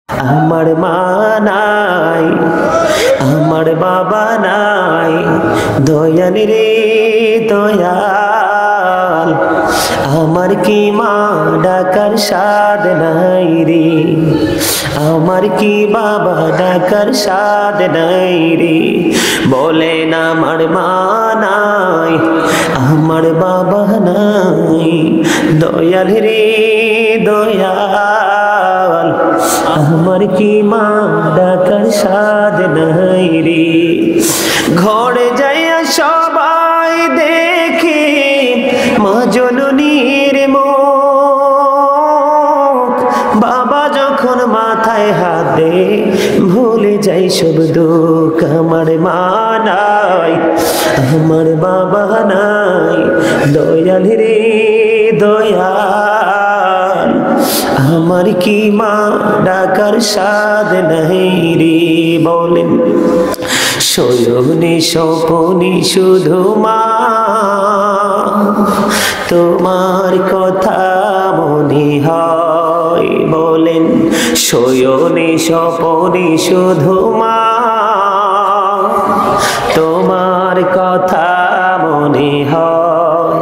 আমার মা নাই, আমার বাবা নাই, দয়াল রে দয়াল, আমার কি মা ডাকার সাদ নাই রে, আমার কি বাবা ডাকার সাদ নাই রে। বলেন আমার মা নাই, আমার বাবা নাই, দয়াল রে দয়াল, আমার কি মা ডাকার সাদ নাই রে। ঘরে যাইয়া সবাই দেখে মা জননীর মুখ, বাবা যখন মাথায় হাত দে ভুলে যাই সব দুঃখ। আমার মা নাই, আমার বাবা নাই, দয়াল রে দয়াল, আমার কি মা ডাকার সাদ নাই রে। বলেন শয়নে স্বপনে শুধু মা তোমার কথা মনে হয়। বলেন শয়নে স্বপনে শুধু মা তোমার কথা মনে হয়।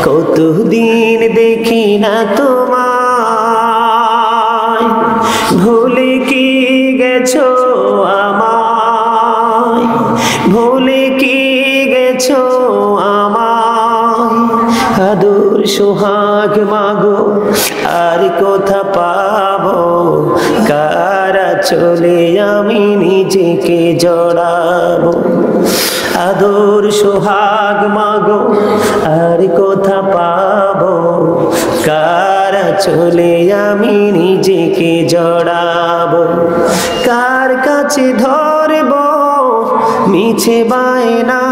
কতদিন দেখি না তোমায়, ভুলে কি গেছো আমায়, ভুলে কি গেছো আমায়। আদর সোহাগ মাগো আর কোথা পাবো, কারা চলে আমি নিজেকে জড়াবো। আদর সোহাগ মাগো আর কোথা পাবো, কারা চলে আমি নিজেকে জড়াবো। কার কাছে ধরবো মিছে বায়না,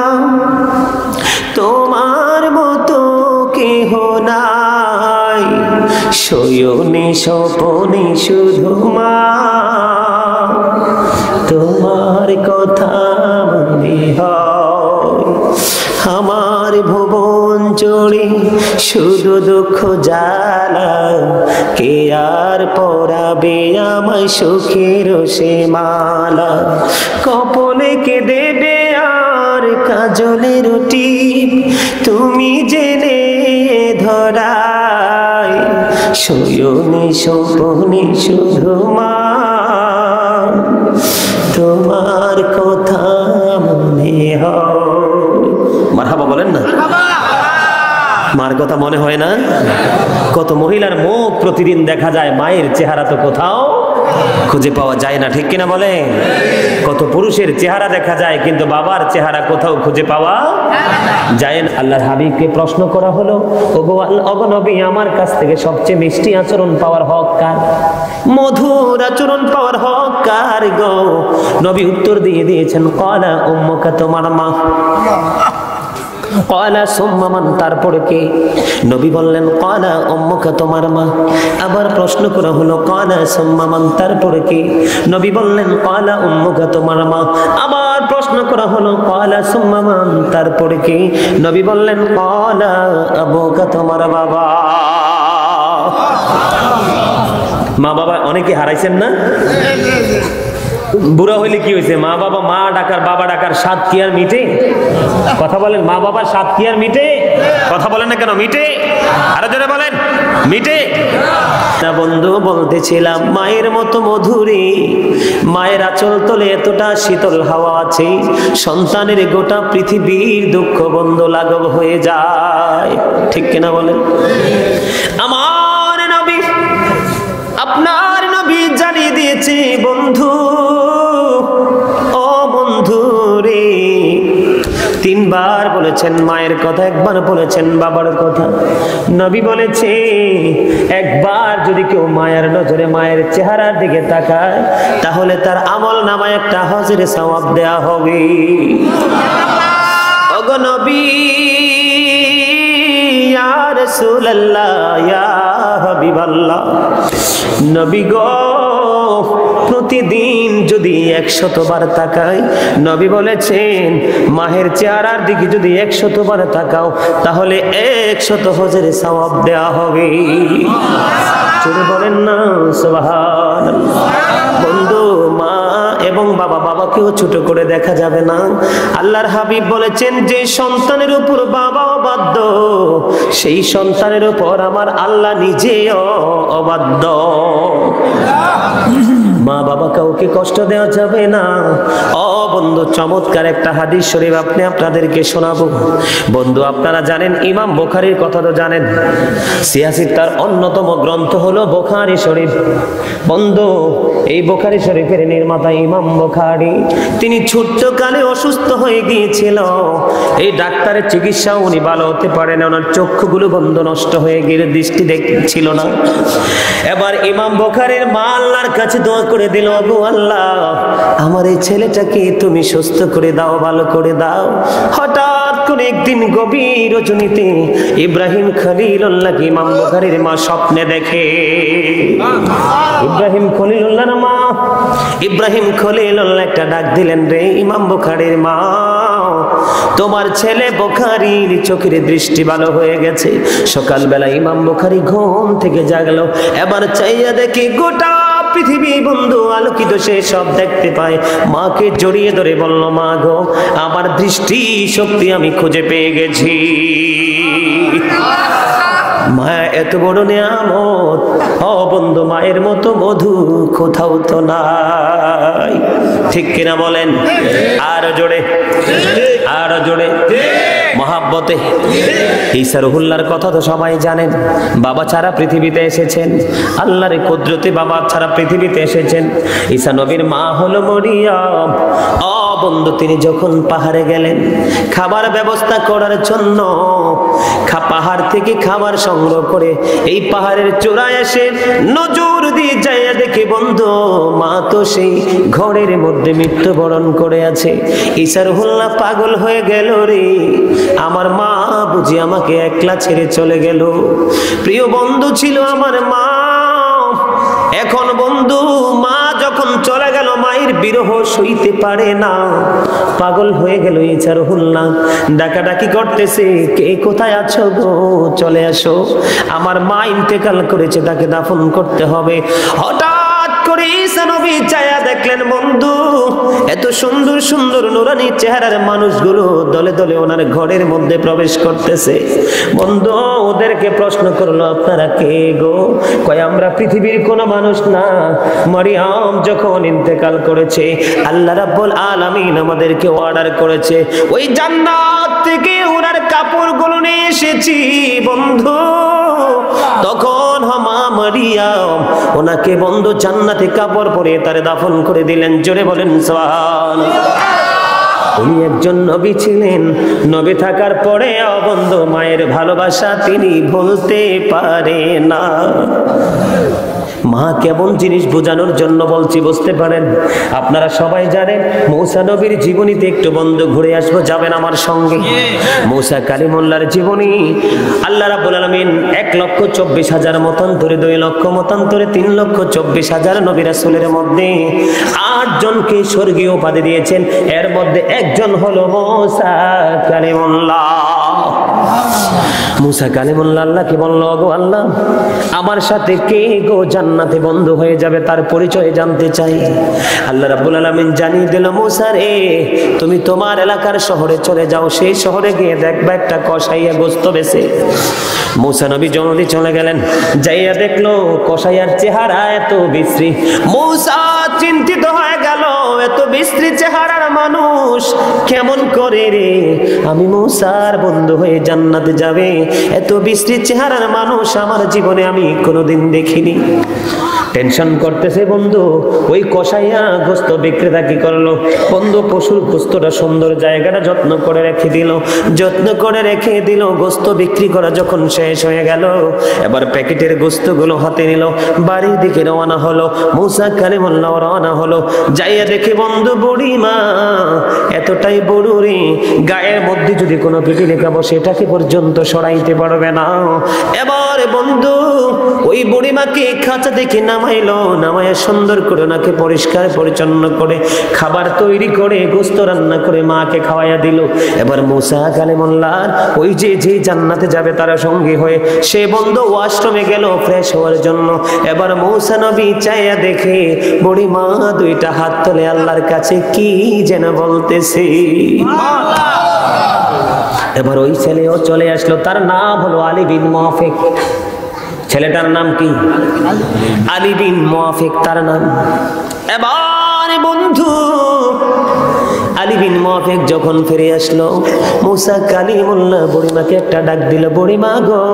তোমার মতো কেহ নাই। শয়নে স্বপনে শুধু মা তোমার কথা মনে হয়। আমার ভুবন জুড়ে শুধু দুঃখ জ্বালা, কে আর পরাবে আমায় সুখের সে মালা। কপলে কে দেবে আর কাজলের টিপ, তুমি জেনে ধরায়। শয়নে স্বপনে শুধু মা তোমার কথা মনে হয়। মারহাবা বলেন না, মার কথা মনে হয় না? কত মহিলার মুখ প্রতিদিন দেখা যায়, মায়ের চেহারা তো কোথাও খুঁজে পাওয়া যায় না, ঠিক কিনা বলেন? কত পুরুষের চেহারা দেখা যায় কিন্তু বাবার চেহারা কোথাও খুঁজে পাওয়া যায় না। আল্লাহর হাবিবকে প্রশ্ন করা হলো, ওগো নবী, আমার কাছ থেকে সবচেয়ে মিষ্টি আচরণ পাওয়ার হক কার, মধুর আচরণ পাওয়ার হক কার গো? নবী উত্তর দিয়ে দিয়েছেন, ক্বালা উম্মুকা, তোমার মা। ক্বালা সুম্মা মান, তারপরে কে? নবী বললেন ক্বালা উম্মুকা, তোমার মা। আবার প্রশ্ন করা হলো, ক্বালা সুম্মা মান, তারপরে কে? নবী বললেন ক্বালা উম্মুকা, তোমার মা। আবার প্রশ্ন করা হলো, ক্বালা সুম্মা মান, তারপরে কে? নবী বললেন ক্বালা আবুকা, তোমার বাবা। মা বাবা অনেকে হারাইছেন না? বুড়া হইলে কি হয়েছে, মা বাবা, মা ডাকার বাবা ডাকার স্বাদ কি আর মিটে? কথা বলেন, মা বাবার স্বাদ কি আর মিটে? কথা বলেন না কেন, মিটে? আরো জোরে বলেন, মিটে না? বন্ধু বলতেছিলাম, মায়ের মতো মধুরে, মায়ের আঁচল তলে এতটা শীতল হাওয়া আছে, সন্তানের গোটা পৃথিবীর দুঃখ বন্ধু লাঘব হয়ে যায়, ঠিক কিনা বলেন? আমার নবী, আপনার নবী জানিয়ে দিয়েছে, বন্ধু ও বন্ধু রে, তিনবার বলেছেন মায়ের কথা, একবার বলেছেন বাবার কথা। নবী বলেছে, একবার যদি কেউ মায়ের নজরে মায়ের চেহারার দিকে তাকায়, তাহলে তার আমল নামায় একটা হজের সওয়াব দেয়া হবে। ওগো নবী, ইয়া রাসূলুল্লাহ, ইয়া হাবিবাল্লাহ, নবী গো, প্রতিদিন যদি 100 বার তাকাই, নবী বলেছেন মায়ের চেহারার দিকে যদি 100 বার তাকাও, তাহলে 100 হজের সওয়াব দেয়া হবে। চলে বলেন না সুবহানাল্লাহ। বাবা, বাবাকেও ছোট করে দেখা যাবে না। আল্লাহর হাবিব বলেছেন, যে সন্তানের উপর বাবা অবাধ্য, সেই সন্তানের উপর আমার আল্লাহ নিজেও অবাধ্য। মা বাবা কাউকে কষ্ট দেওয়া যাবে না। ও বন্ধু, চমৎকার একটা হাদিস শরীফ আপনাদেরকে শোনাবো। বন্ধু, আপনারা জানেন ইমাম বুখারীর কথা তো জানেন, সিয়াসির তার অন্যতম গ্রন্থ হলো বুখারী শরীফ। বন্ধু, এই বুখারী শরীফের নির্মাতা ইমাম বুখারী, তিনি ছোট্টকালে অসুস্থ হয়ে গিয়েছিল। এই ডাক্তারের চিকিৎসা উনি ভালো হতে পারেন, ওনার চক্ষুগুলো বন্ধ নষ্ট হয়ে গিয়ে দৃষ্টি দেখছিল না। এবার ইমাম বুখারীর মা আল্লাহর কাছে দোয়া করে দিল, গো আল্লাহ, আমার এই ছেলেটাকে তুমি সুস্থ করে দাও, ভালো করে দাও। হঠাৎ করে একদিন গভীর রজনীতে ইব্রাহিম খলিলুল্লাহকে ইমাম বুখারীর মা স্বপ্নে দেখে। ইব্রাহিম খলিলুল্লাহর মা ইব্রাহিম খলিলুল্লাহ একটা ডাক দিলেন, রে ইমাম বুখারীর মা, তোমার ছেলে বুখারীর চোখের দৃষ্টি ভালো হয়ে গেছে। সকালবেলা ইমাম বুখারী ঘুম থেকে জাগলো, এবার চাইয়া দেখি গোটা পৃথিবী বন্ধু আলোকিত, সে সব দেখতে পায়। মাকে জড়িয়ে ধরে বলল, মা গো, আমার দৃষ্টি শক্তি আমি খুঁজে পেয়ে গেছি। মায়া এত বড় নিয়ামত, ও বন্ধু, মায়ের মতো মধু কোথাও তো নাই, ঠিক কিনা বলেন? আরো জোরে, আরো জোরে, মহাব্বতে। ঈসা রুহুল্লাহর কথা তো সবাই জানেন, বাবা ছাড়া পৃথিবীতে এসেছেন, আল্লাহর কুদরতে বাবা ছাড়া পৃথিবীতে এসেছেন। ঈসা নবীর মা হলো মরিয়ম। ও বন্ধু, তিনি যখন পাহাড়ে গেলেন খাবার ব্যবস্থা করার জন্য, পাহাড় থেকে খাবার সংগ্রহ করে এই পাহাড়ের চূড়ায় এসে নজর দিয়ে যাইয়া দেখে, বন্ধু, মা তো সেই ঘরের মধ্যে মৃত্যুবরণ করে আছে। ঈসা রুহুল্লাহ পাগল হয়ে গেল, রে আমার মা বুঝি আমাকে একলা ছেড়ে চলে গেল। প্রিয় বন্ধু ছিল আমার মা। এখন বন্ধু, মা যখন চলে গেল, মায়ের বিরহ সইতে পারে না, পাগল হয়ে গেল ঈসা রুহুল্লাহ। ডাকাডাকি করতেছে, কে কোথায় আছো গো, চলে আসো, আমার মা ইন্তেকাল করেছে, তাকে দাফন করতে হবে। হঠাৎ করে ঈসা নবী চায়া দেখলেন, বন্ধু, এত সুন্দর সুন্দর নুরানি চেহারার মানুষগুলো দলে দলে ওনার ঘরের মধ্যে প্রবেশ করতেছে। বন্ধু ওদেরকে প্রশ্ন করলো, আপনারা কে গো? কয়, আমরা পৃথিবীর কোনো মানুষ না, মরিয়ম যখন ইন্তেকাল করেছে, আল্লাহ রাব্বুল আলামিন আমাদেরকে অর্ডার করেছে, ওই জান্নাত থেকে ওনার কাপড়গুলো নিয়ে এসেছি। বন্ধু, তখন মা মরিয়ম ওনাকে বন্ধু জান্নাতে কাপড় পরিয়ে তারে দাফন করে দিলেন। জোরে বলেন সুবহানাল্লাহ। উনি একজন নবী ছিলেন, নবী থাকার পরে বন্ধু মায়ের ভালোবাসা তিনি ভুলতে পারে না। মা কেমন জিনিস বোঝানোর জন্য বলছি, বুঝতে পারেন? আপনারা সবাই জানেন মূসা নবীর জীবনীতে একটু বন্ধু ঘুরে আসবো, যাবেন আমার সঙ্গে? মূসা কালিমুল্লাহর জীবনী, আল্লাহ রাব্বুল আলামিন 1,24,000 মতান্তরে, 2 লক্ষ মতান্তরে, 3,24,000 নবী রাসূলের মধ্যে 8 জনকে স্বর্গীয় উপাধি দিয়েছেন। এর মধ্যে একজন হলো মূসা কালিমুল্লাহ। মূসা কালিমুল্লাহ আল্লাহকে বলল, গো আল্লাহ, আমার সাথে কে গো জান্নাতে বন্ধু হয়ে যাবে, তার পরিচয় জানতে চাই। আল্লাহ রাব্বুল আলামিন জানিয়ে দিল, মূসা রে, তুমি তোমার এলাকার শহরে চলে যাও, সেই শহরে গিয়ে দেখবা একটা কসাইয়া গোস্ত বেচে। মূসা নবী জলদি চলে গেলেন, যাইয়া দেখলো কসাইয়ার চেহারা এত বিশ্রী। মূসা চিন্তিত হয়ে গেল, এত বিশ্রী চেহারার মানুষ কেমন করে রে আমি মূসার বন্ধু হয়ে জান্নাতে যাবে? এত বিশ্রী চেহারার মানুষ আমার জীবনে আমি কোনোদিন দেখিনি। টেনশন করতেছে বন্ধু। ওই কসাইয়া গোস্ত বিক্রেতা কি করলো, বন্ধু পশুর গোস্তটা সুন্দর জায়গাটা যত্ন করে রেখে দিল। গোস্ত বিক্রি করা যখন শেষ হয়ে গেল, এবার প্যাকেটের গোস্তগুলো হাতে নিল, বাড়ির দিকে রওনা হলো। মূসা কালিমুল্লাহ রওনা হলো, যাইয়া দেখে বন্ধু বুড়িমা এতটাই বড় রে, গায়ের মধ্যে যদি কোনো পিপিলিকা বসে এটাকে পর্যন্ত সরাইতে পারবে না। এবার বন্ধু ওই বুড়িমাকে খাঁচা দেখে নাম নামাইলো, নামাইয়া সুন্দর করে ওনাকে পরিষ্কার পরিচ্ছন্ন করে খাবার তৈরি করে গোস্ত রান্না করে মাকে খাওয়াইয়া দিল। এবার মূসা কালিমুল্লাহ ওই যে জান্নাতে যাবে তারা সঙ্গী হয়ে সে বন্ধু ওয়াশরুমে গেল ফ্রেশ হওয়ার জন্য। এবার মূসা নবী চাইয়া দেখে বুড়ি মা দুইটা হাত তুলে আল্লাহর কাছে কি যেন বলতেছে। এবার ওই ছেলেও চলে আসলো, তার নাম হলো আলী বিন মুআফিক। ছেলেটার নাম কি? আলী বিন মুআফিক তার নাম। এবার বন্ধু আলী বিন মুআফিক যখন ফিরে আসলো, মূসা কালিমুল্লাহ বুড়িমাকে একটা ডাক দিল, বুড়িমা গো,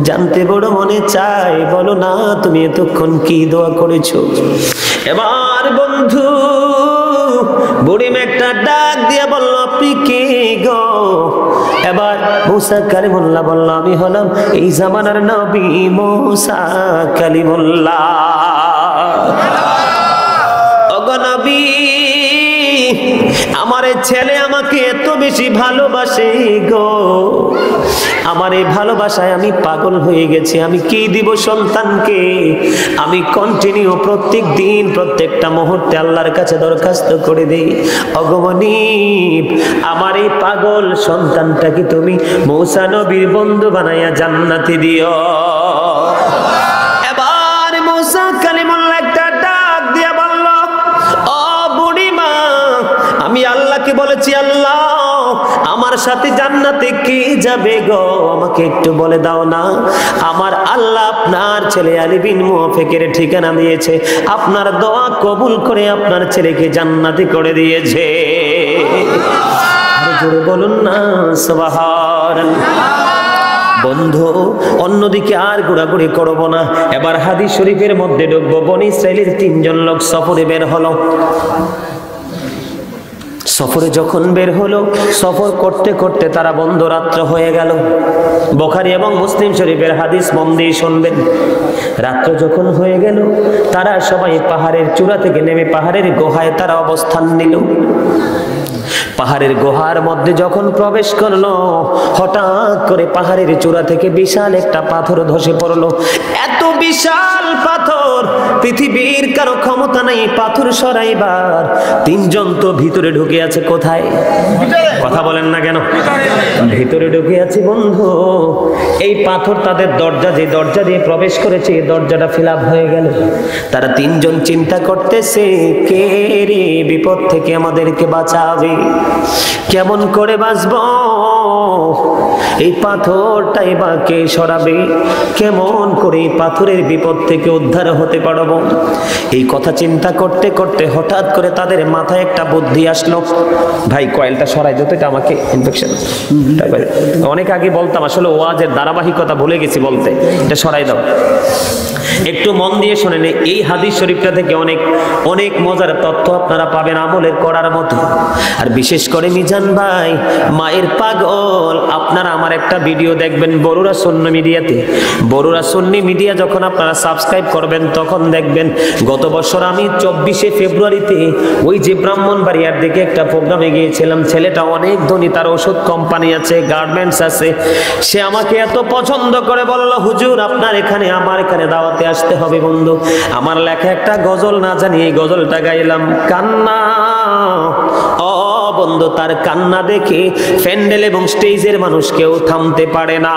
জানতে বড় মনে চাই, বলো না তুমি এতক্ষণ কি দোয়া করেছো। এবার বন্ধু বুড়িমা একটা ডাক দিয়ে বলল, আপনি কে গো? এবার মূসা কালিমুল্লাহ বলল, আমি হলাম এই জামানার নবী মূসা কালিমুল্লাহ। ওগো নবী, আমার ছেলে আমাকে এত বেশি ভালোবাসে গো, আমার এই ভালোবাসায় আমি পাগল হয়ে গেছি। আমি কি দিব সন্তানকে? আমি কন্টিনিউ প্রত্যেক দিন প্রত্যেকটা মুহূর্তে আল্লাহর কাছে দরখাস্ত করে দিই, অগমনীব আমার এই পাগল সন্তানটাকে তুমি মূসা নবীর বন্ধু বানাইয়া জান্নাতে দিও। এবার মূসা কালিমুল্লাহ একটা ডাক দিয়া বলল, ও বুড়িমা, আমি আল্লাহকে বলেছি, আল্লাহ আমার সাথে জান্নাতে কে যাবে গো? আমাকে একটু বলে দাও না। আমার আল্লাহ আপনার ছেলে আলী বিন মুআফিকের ঠিকানা দিয়েছে, আপনার দোয়া কবুল করে আপনার ছেলেকে জান্নাতে করে দিয়েছে। আর জোরে বলুন না সুবহানাল্লাহ। বন্ধু অন্যদিকে আর ঘোরাঘুরি করবো না, এবার হাদিস শরীফের মধ্যে ঢুকবো। বনী ইসরাইলের 3 জন লোক সফরে বের হলো। সফরে যখন বের হলো, সফর করতে করতে তারা বন্ধ রাত্র হয়ে গেল। বুখারী এবং মুসলিম শরীফের হাদিস মন দিয়ে শুনবেন। রাত্র যখন হয়ে গেল, তারা সবাই পাহাড়ের চূড়া থেকে নেমে পাহাড়ের গুহায় তারা অবস্থান নিল। পাহাড়ের গুহার মধ্যে যখন প্রবেশ করলো, হঠাৎ করে পাহাড়ের চূড়া থেকে বিশাল একটা পাথর ধসে পড়লো। এত বিশাল পাথর, পৃথিবীর কারো ক্ষমতা নাই পাথর সরাইবার। 3 জন তো ভিতরে ঢুকে আছে। কোথায়? কথা বলেন না কেন? ভিতরে ঢুকে আছে বন্ধু। এই পাথর তাদের দরজা, যে দরজা দিয়ে প্রবেশ করেছে এই দরজাটা ফিল আপ হয়ে গেল। তারা 3 জন চিন্তা করতেছে, কে রে বিপদ থেকে আমাদেরকে বাঁচাবে, কেমন করে বাঁচবো? এই পাথরটাই বা কে সরাবে? কেমন করে এই পাথরের বিপদ থেকে উদ্ধার হতে পারবো? এই কথা চিন্তা করতে করতে হঠাৎ করে তাদের মাথায় একটা বুদ্ধি আসলো। ভাই কয়েলটা সরাই দিতে, এটা আমাকে ইনফেকশন, অনেক আগে বলতাম, আসলে ওয়াজের ধারাবাহিকতা ভুলে গেছি বলতে, এটা সরাই দাও। একটু মন দিয়ে শোনেন, এই হাদিস শরীফটা থেকে অনেক অনেক মজার তথ্য আপনারা পাবেন আমলের করার মতো। আর বিশেষ করে মিজান ভাই মায়ের পাগল, আপনারা আমার একটা ভিডিও দেখবেন বরুরা সুন্নি মিডিয়াতে। বরুরা সুন্নি মিডিয়া যখন আপনারা সাবস্ক্রাইব করবেন তখন দেখবেন গত বছর আমি 24শে ফেব্রুয়ারিতে ওই যে ব্রাহ্মণবাড়িয়ার দিকে একটা প্রোগ্রামে গিয়েছিলাম। ছেলেটা অনেক ধনী, তার ওষুধ কোম্পানি আছে, গার্মেন্টস আছে। সে আমাকে এত পছন্দ করে বলল, হুজুর আপনার এখানে, আমার এখানে দাওয়াতে আসতে হবে। বন্ধু আমার লেখা একটা গজল না জানি এই গজলটা গাইলাম, কান্না। ও বন্ধু, তার কান্না দেখে প্যান্ডেল এবং স্টেজের মানুষ কেউ থামতে পারে না।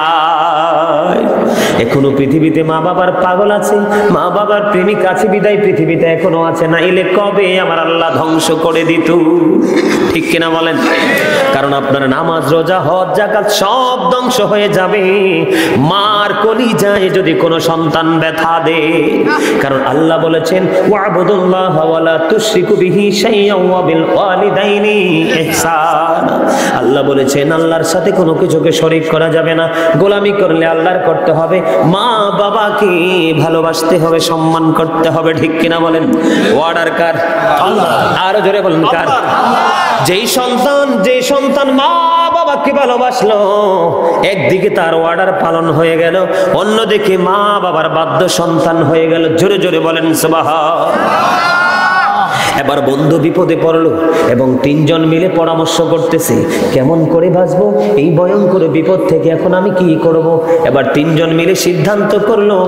এখনো পৃথিবীতে মা বাবার পাগল আছে, মা বাবার প্রেমিক আছে বিদায় পৃথিবীতে এখনো আছে, না এলে কবে আমার আল্লাহ ধ্বংস করে দিত। ঠিক কিনা বলেন? কারণ আপনার নামাজ, রোজা, হজ, যাকাত সব ধ্বংস হয়ে যাবে মার কলিজায় যদি কোনো সন্তান ব্যথা দে। কারণ আল্লাহ বলেছেন, ওয়াবুদুল্লাহ ওয়ালা তুশরিকু বিহি শাইআন ওয়া বিল ওয়ালিদাইনি ইহসানা। আল্লাহ বলেছেন আল্লাহর সাথে কোনো কিছুকে শরীক করা যাবে না। গোলামি করলে আল্লাহর করতে হবে, মা বাবাকে ভালোবাসতে হবে, সম্মান করতে হবে। ঠিক কিনা বলেন? ওয়ার্ডার কার? আল্লাহ। আরো জোরে বলেন কার? যেই সন্তান মা বাবাকে ভালোবাসলো, একদিকে তার ওয়ার্ডার পালন হয়ে গেল, অন্যদিকে মা বাবার বাধ্য সন্তান হয়ে গেল। জোরে জোরে বলেন সুবহানাল্লাহ। এবার বন্ধু বিপদে পড়লো এবং তিনজন মিলে পরামর্শ করতেছে কেমন করে বাঁচবো এই ভয়ঙ্কর বিপদ থেকে, এখন আমি কি করব। এবার তিনজন মিলে সিদ্ধান্ত করলো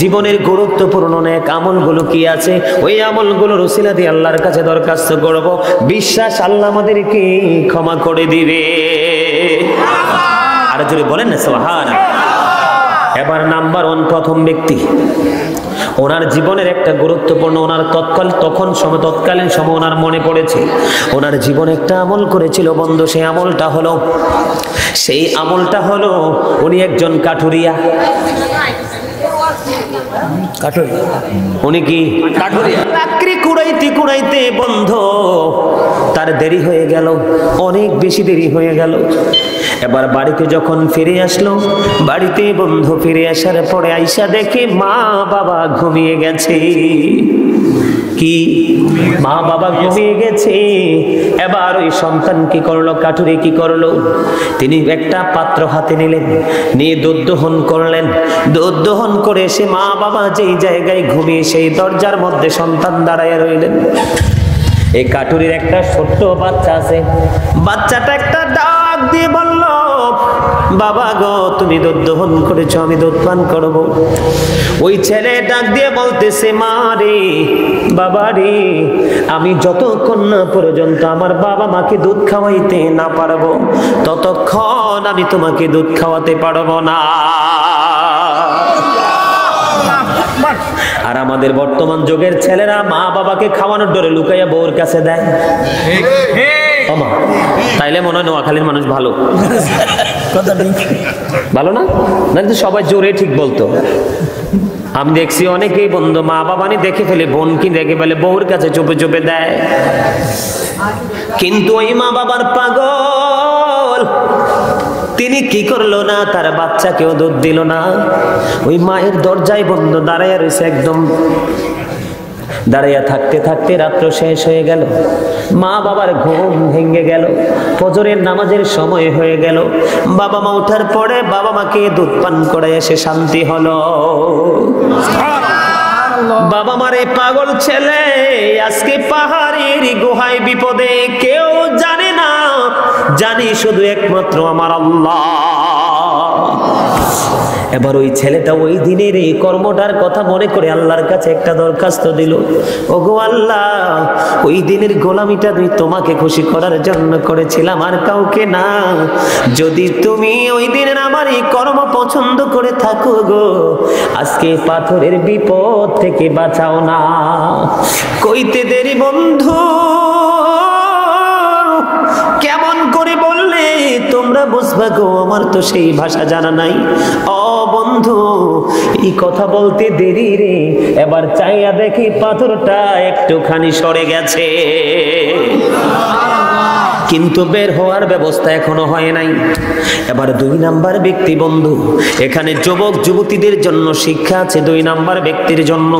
জীবনের গুরুত্বপূর্ণ এক আমলগুলো কি আছে, ওই আমলগুলোর উসিলা দিয়ে আল্লাহর কাছে দরখাস্ত করব, বিশ্বাস আল্লাহ আমাদেরকে ক্ষমা করে দিবে। আর জোরে বলেন না সুবহানাল্লাহ। এবার নাম্বার 1 প্রথম ব্যক্তি, ওনার জীবনের একটা গুরুত্বপূর্ণ, ওনার তৎকালীন সময় ওনার মনে পড়েছে ওনার জীবনে একটা আমল করেছিল বন্ধু। সেই আমলটা হলো উনি একজন কাঠুরিয়া। উনি কি কাঠুরিয়া? লাকড়ি কুড়াইতে বন্ধু তার দেরি হয়ে গেল, অনেক বেশি দেরি হয়ে গেল। এবার বাড়িতে যখন ফিরে আসলো, বাড়িতে বন্ধু ফিরে আসার পরে আইসা দেখে মা বাবা ঘুমিয়ে গেছে। কি মা বাবা ঘুমিয়ে গেছে। এবার ওই সন্তান কি করলো, কাঠুরি কি করলো, তিনি একটা পাত্র হাতে নিলেন, নিয়ে দুধ দহন করলেন। দুধ দহন করে এসে মা বাবা যেই জায়গায় ঘুমিয়ে সেই দরজার মধ্যে সন্তান দাঁড়ায় রইলেন। এই কাঠুরির একটা ছোট্ট বাচ্চা আছে, বাচ্চাটা একটা ডাক দিয়ে বলল, বাবা গো তুমি দুধ দহন করেছো, আমি দুধ পান করব। ওই ছেলে ডাক দিয়ে বলতেছে, মা রে বাবা রে, আমি যতক্ষণ না পর্যন্ত আমার বাবা মাকে দুধ খাওয়াইতে না পারবো ততক্ষণ আমি তোমাকে দুধ খাওয়াতে পারবো না। আর আমাদের বর্তমান যুগের ছেলেরা মা বাবাকে খাওয়ানোর ডরে লুকাইয়া বউর কাছে দেয়। তাইলে মনে হয় নোয়াখালীর মানুষ ভালো, ভালো না? না তো সবাই জোরে ঠিক বলতো। আমি দেখছি অনেকেই বন্ধু মা বাবা দেখে ফেলে, বোন কি দেখে ফেলে, বউর কাছে চুপে চুপে দেয়। কিন্তু ওই মা বাবার পাগল, তিনি কি করলো না, তার বাচ্চাকেও দুধ দিল না। ওই মায়ের দরজায় বন্ধ দাঁড়াইয়া রয়েছে, একদম দাঁড়াইয়া থাকতে থাকতে রাত্র শেষ হয়ে গেল। মা বাবার ঘুম ভেঙে গেল, ফজরের নামাজের সময় হয়ে গেল। বাবা মা ওঠার পরে বাবা মাকে দুধ পান করায় এসে শান্তি হলো। বাবা মার এই পাগল ছেলে আজকে পাহাড়ের গুহায় বিপদে, কেউ জানে না, জানি শুধু একমাত্র আমার আল্লাহ। এবার ওই ছেলেটা ওই দিনের এই কর্মটার কথা মনে করে আল্লাহর কাছে একটা দরখাস্ত দিল, ওগো আল্লাহ, ওই দিনের গোলামিটা আমি তোমাকে খুশি করার জন্য করেছিলাম, আর কাউকে না। যদি তুমি ওই দিনের আমার এই কর্ম পছন্দ করে থাকো গো, আজকে পাথরের বিপদ থেকে বাঁচাও না। কইতে দেরি বন্ধু, কেমন করে বললে তোমরা বুঝবা গো, আমার তো সেই ভাষা জানা নাই। ও বন্ধু, এই কথা বলতে দেরি রে, এবার চাইয়া দেখি পাথরটা একটুখানি সরে গেছে, কিন্তু বের হওয়ার ব্যবস্থা এখনো হয় নাই। এবার 2 নাম্বার ব্যক্তি বন্ধু, এখানে যুবক যুবতীদের জন্য শিক্ষা আছে। 2 নাম্বার ব্যক্তির জন্য,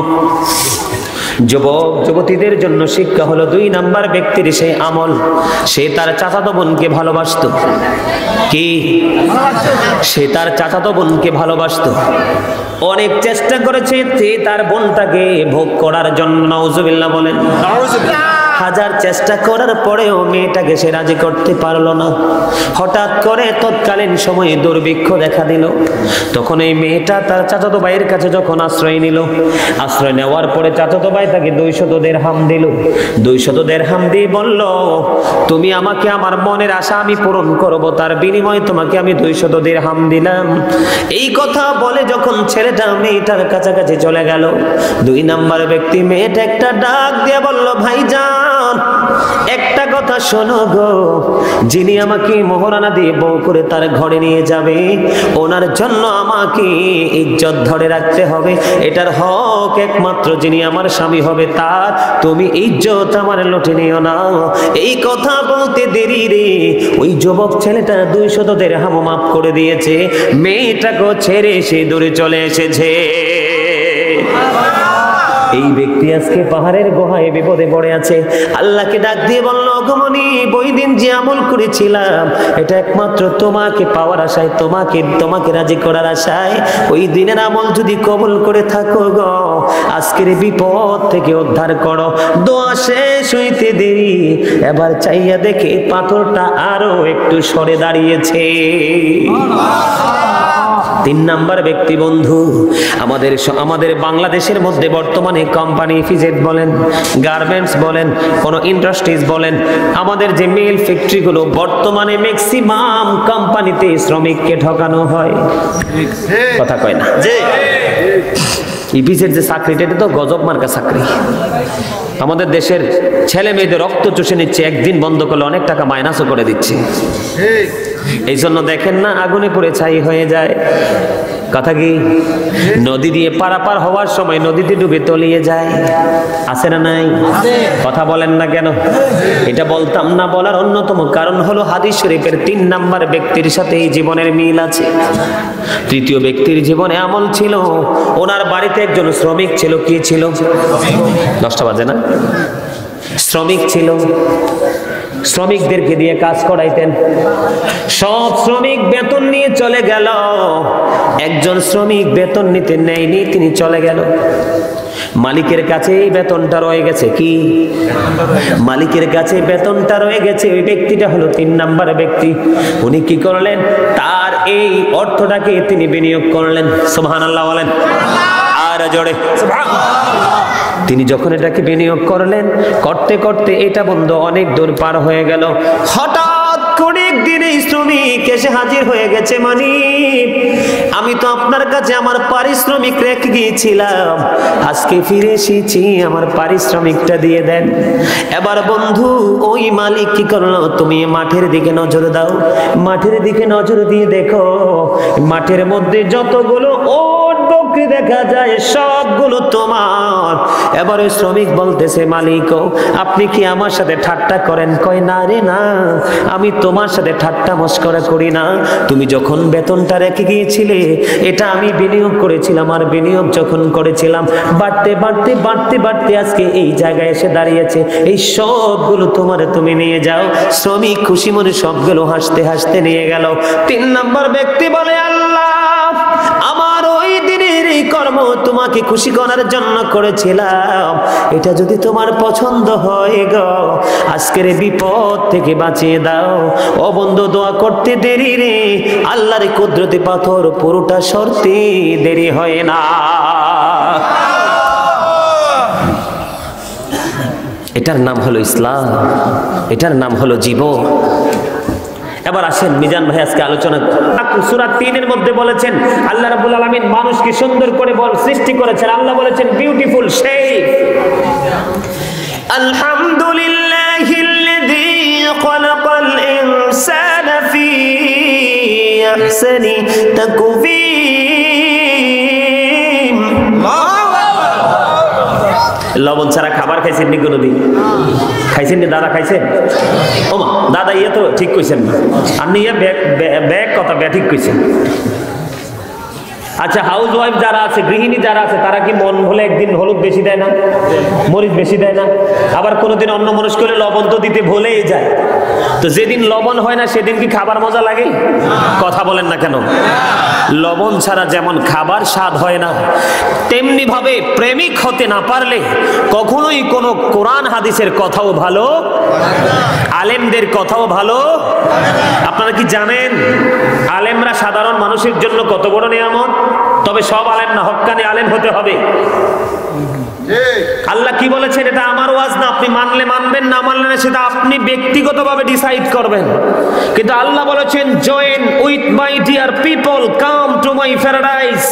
যুবক যুবতীদের জন্য শিক্ষা হলো 2 নাম্বার ব্যক্তির সেই আমল, সে তার চাচাতো বোনকে ভালোবাসতো। কি? সে তার চাচাতো বোনকে ভালোবাসতো। অনেক চেষ্টা করেছে তার বোনটাকে ভোগ করার জন্য। নাউজুবিল্লাহ বলেন। হাজার চেষ্টা করার পরেও মেয়েটাকে সে রাজি করতে পারলো না। হঠাৎ করে তৎকালীন সময়ে দুর্ভিক্ষ দেখা দিল। তখন এই মেয়েটা তার চাচাতো ভাইয়ের কাছে যখন আশ্রয় নিল, আশ্রয় নেওয়ার পরে চাচাতো ভাই তাকে 200 দিরহাম দিল। 200 দিরহাম দিয়ে বলল, তুমি আমাকে আমার মনের আশা আমি পূরণ করব, তার বিনিময়ে তোমাকে আমি 200 দিরহাম দিলাম। এই কথা বলে যখন ছেলেটা মেয়েটার কাছাকাছি চলে গেল, 2 নাম্বার ব্যক্তি মেয়েটা একটা ডাক দিয়ে বলল, ভাইজান একটা কথা শোনো গো, যিনি আমাকে মোহরানা দিয়ে বউ করে তার ঘরে নিয়ে যাবে, ওনার জন্য আমাকে ইজ্জত ধরে রাখতে হবে। এটার হক একমাত্র যিনি আমার স্বামী হবে তার। তুমি ইজ্জত আমার লুটে নিও না। এই কথা বলতে দেরি রে, ওই যুবক ছেলেটা 200 দিরহাম মাফ করে দিয়েছে, মেয়েটাকে ছেড়ে সে দূরে চলে এসেছে। এই ব্যক্তি আজকে পাহাড়ের গুহায় বিপদে পড়ে আছে। আল্লাহকে ডাক দিয়ে বলল, ওগমনি ওই দিন যে আমল করেছিলাম এটা একমাত্র তোমাকে পাওয়ার আশায়, তোমাকে রাজি করার আশায়, ওই দিনের আমল যদি কবুল করে থাকো গো, আজকের বিপদ থেকে উদ্ধার করো। দোয়া শেষ হইতে দেরি, এবার চাইয়া দেখে পাথরটা আরো একটু সরে দাঁড়িয়েছে। 3 নাম্বার ব্যক্তি বন্ধু, আমাদের বাংলাদেশের মধ্যে বর্তমানে কোম্পানি ইপিজেড বলেন, গার্মেন্টস বলেন, কোন ইন্ডাস্ট্রিজ বলেন, আমাদের যে মিল ফ্যাক্টরিগুলো, বর্তমানে ম্যাক্সিমাম কোম্পানিতে শ্রমিককে ঠকানো হয়। কথা কয় না? ইপিজেড যে চাকরিটা, এটা তো গজব মার্কা চাকরি। আমাদের দেশের ছেলে মেয়েদের রক্ত চুষে নিচ্ছে, একদিন বন্ধ করলে অনেক টাকা মাইনাসও করে দিচ্ছে। এই জন্য দেখেন না, আগুনে পুড়ে ছাই হয়ে যায়। কথা কি? নদী দিয়ে পারাপার হওয়ার সময় নদীতে ডুবে তলিয়ে যায়, আছে না নাই? কথা বলেন না কেন? এটা বলতাম না, বলার অন্যতম কারণ হলো হাদিস শরীফের 3 নাম্বার ব্যক্তির সাথে এই জীবনের মিল আছে। তৃতীয় ব্যক্তির জীবনে আমল ছিল, ওনার বাড়িতে একজন শ্রমিক ছিল। কি ছিল? 10টা বাজে না? শ্রমিক ছিল, শ্রমিকদেরকে দিয়ে কাজ করাইতেন। সব শ্রমিক বেতন নিয়ে চলে গেল, একজন শ্রমিক বেতন নিতে নেয়নি, তিনি চলে গেল। মালিকের কাছে এই বেতনটা রয়ে গেছে। কি? মালিকের কাছে বেতনটা রয়ে গেছে। ওই ব্যক্তিটা হলো 3 নাম্বার ব্যক্তি। উনি কি করলেন? তার এই অর্থটাকে তিনি বিনিয়োগ করলেন। সুবহানাল্লাহ বলেন আর জোরে। তিনি যখন এটাকে বিনিয়োগ করলেন, করতে করতে এটা বন্ধ অনেক দূর পার হয়ে গেল। হঠাৎ করে একদিন এই শ্রমিক এসে হাজির হয়ে গেছে, মালিক আমি তো আপনার কাছে আমার পারিশ্রমিক রেখে গিয়েছিলাম, আজকে ফিরে এসেছি, আমার পারিশ্রমিকটা দিয়ে দেন। এবার বন্ধু ওই মালিক কি করলো? তুমি মাঠের দিকে নজর দাও, মাঠের দিকে নজর দিয়ে দেখো, মাঠের মধ্যে যতগুলো বকরি দেখা যায় সবগুলো তোমার। এবারে শ্রমিক বলতেছে, মালিক আপনি কি আমার সাথে ঠাট্টা করেন? কয় না রে না, আমি তোমার সাথে ঠাট্টা মস্করা করি না। তুমি যখন বেতনটা রেখে গিয়েছিলে, এটা আমি বিনিয়োগ করেছিলাম, আর বিনিয়োগ যখন করেছিলাম বাড়তে বাড়তে বাড়তে বাড়তে আজকে এই জায়গায় এসে দাঁড়িয়েছে, এই সবগুলো তোমার, তুমি নিয়ে যাও। শ্রমিক খুশি মনে সবগুলো হাসতে হাসতে নিয়ে গেল। 3 নাম্বার ব্যক্তি বলে, আল্লাহ আমার ওই দিনের এই কর্ম তোমাকে খুশি করার জন্য করেছিলাম, এটা যদি তোমার পছন্দ হয় গো, আজকের বিপদ থেকে বাঁচিয়ে দাও। ও বন্ধু দোয়া করতে দেরি রে, আল্লাহর কুদরতে পাথর পুরোটা সরতে দেরি হয় না। এটার নাম হলো ইসলাম, এটার নাম হলো জীবন। এবার আসেন মিজান ভাই আজকে আলোচনা। সূরা 3 এর মধ্যে বলেছেন আল্লাহ রাব্বুল আলামিন মানুষকে সুন্দর করে সৃষ্টি করেছেন। আল্লাহ বলেছেন বিউটিফুল শেপ। আলহামদুলিল্লাহিল্লাযী খালাকাল ইনসানা ফি আহসানি তাকওয়িম। লবণ ছাড়া খাবার খাইছেন নি কোনদিন? খাইছেন নি দাদা? খাইছেন? ওমা দাদা ইয়ে তো ঠিক কইছেন না, আপনি ইয়ে ব্যাগ কথা ঠিক কইছেন। আচ্ছা হাউস ওয়াইফ যারা আছে, গৃহিণী যারা আছে, তারা কি মন হলে একদিন হলুদ বেশি দেয় না, মরিচ বেশি দেয় না? আবার কোনোদিন অন্য মানুষ করে লবণ তো দিতে ভুলেই যায়। তো যেদিন লবণ হয় না সেদিন কি খাবার মজা লাগে? কথা বলেন না কেন? লবণ ছাড়া যেমন খাবার স্বাদ হয় না, তেমনি ভাবে প্রেমিক হতে না পারলে কখনোই কোনো কোরআন হাদিসের কথাও ভালো, আলেমদের কথাও ভালো। আপনারা কি জানেন আলেমরা সাধারণ মানুষের জন্য কত বড় নিয়ামত? তবে সব আলেম না, হক্কানি আলেম হতে হবে। আল্লাহ কি বলেছেন? এটা আমার ওয়াজ না, আপনি মানলে মানবেন, না মানলে না, সেটা আপনি ব্যক্তিগতভাবে ডিসাইড করবেন। কিন্তু আল্লাহ বলেছেন join with my dear people, come to my paradise.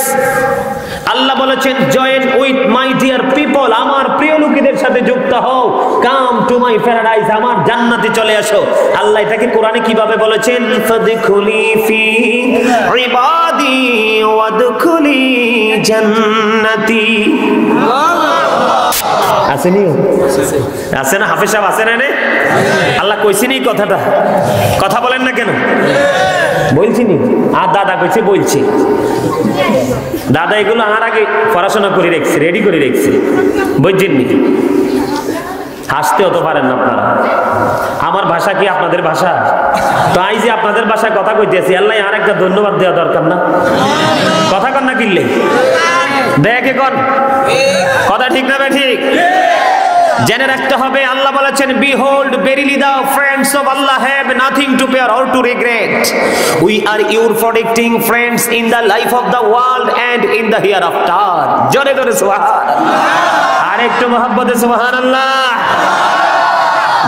আল্লাহ বলেছেন join with my dear people, আমার প্রিয় লোকেদের সাথে যুক্ত হও, কাম টু মাই প্যারাডাইস, আমার জান্নাতে চলে আসো। আল্লাহ এটাকে কোরআনে কিভাবে বলেছেন? ফাদখুলি ফি ইবাদি ওয়াদখুলি জান্নাতি। আসেনি? আছে না? হাফেজ সাহেব আছে না? আল্লাহ কইছেন এই কথাটা, কথা বলেন না কেন? বলছি নি? আর দাদা কইছে বলছি। দাদা এগুলো আমার আগে পড়াশোনা করে রেখেছে, রেডি করে রেখেছে, বুঝছেন নি? হাসতেও তো পারেন না আপনারা। আমার ভাষা কি আপনাদের ভাষা? তো আই যে আপনাদের ভাষায় কথা কইতেছি, আল্লাহ আর একটা ধন্যবাদ দেওয়া দরকার না? কথা কন না কিনলে দেখে কন, কথা ঠিক না বে ঠিক? জেনে রাখতে হবে, আল্লাহ বলেছেন, behold verily the friends of Allah have nothing to fear or to regret. We are your protecting friends in the life of the world and in the hereafter. জোরে জোরে সুবহানাল্লাহ, আর একটু মহব্বতে সুবহানাল্লাহ।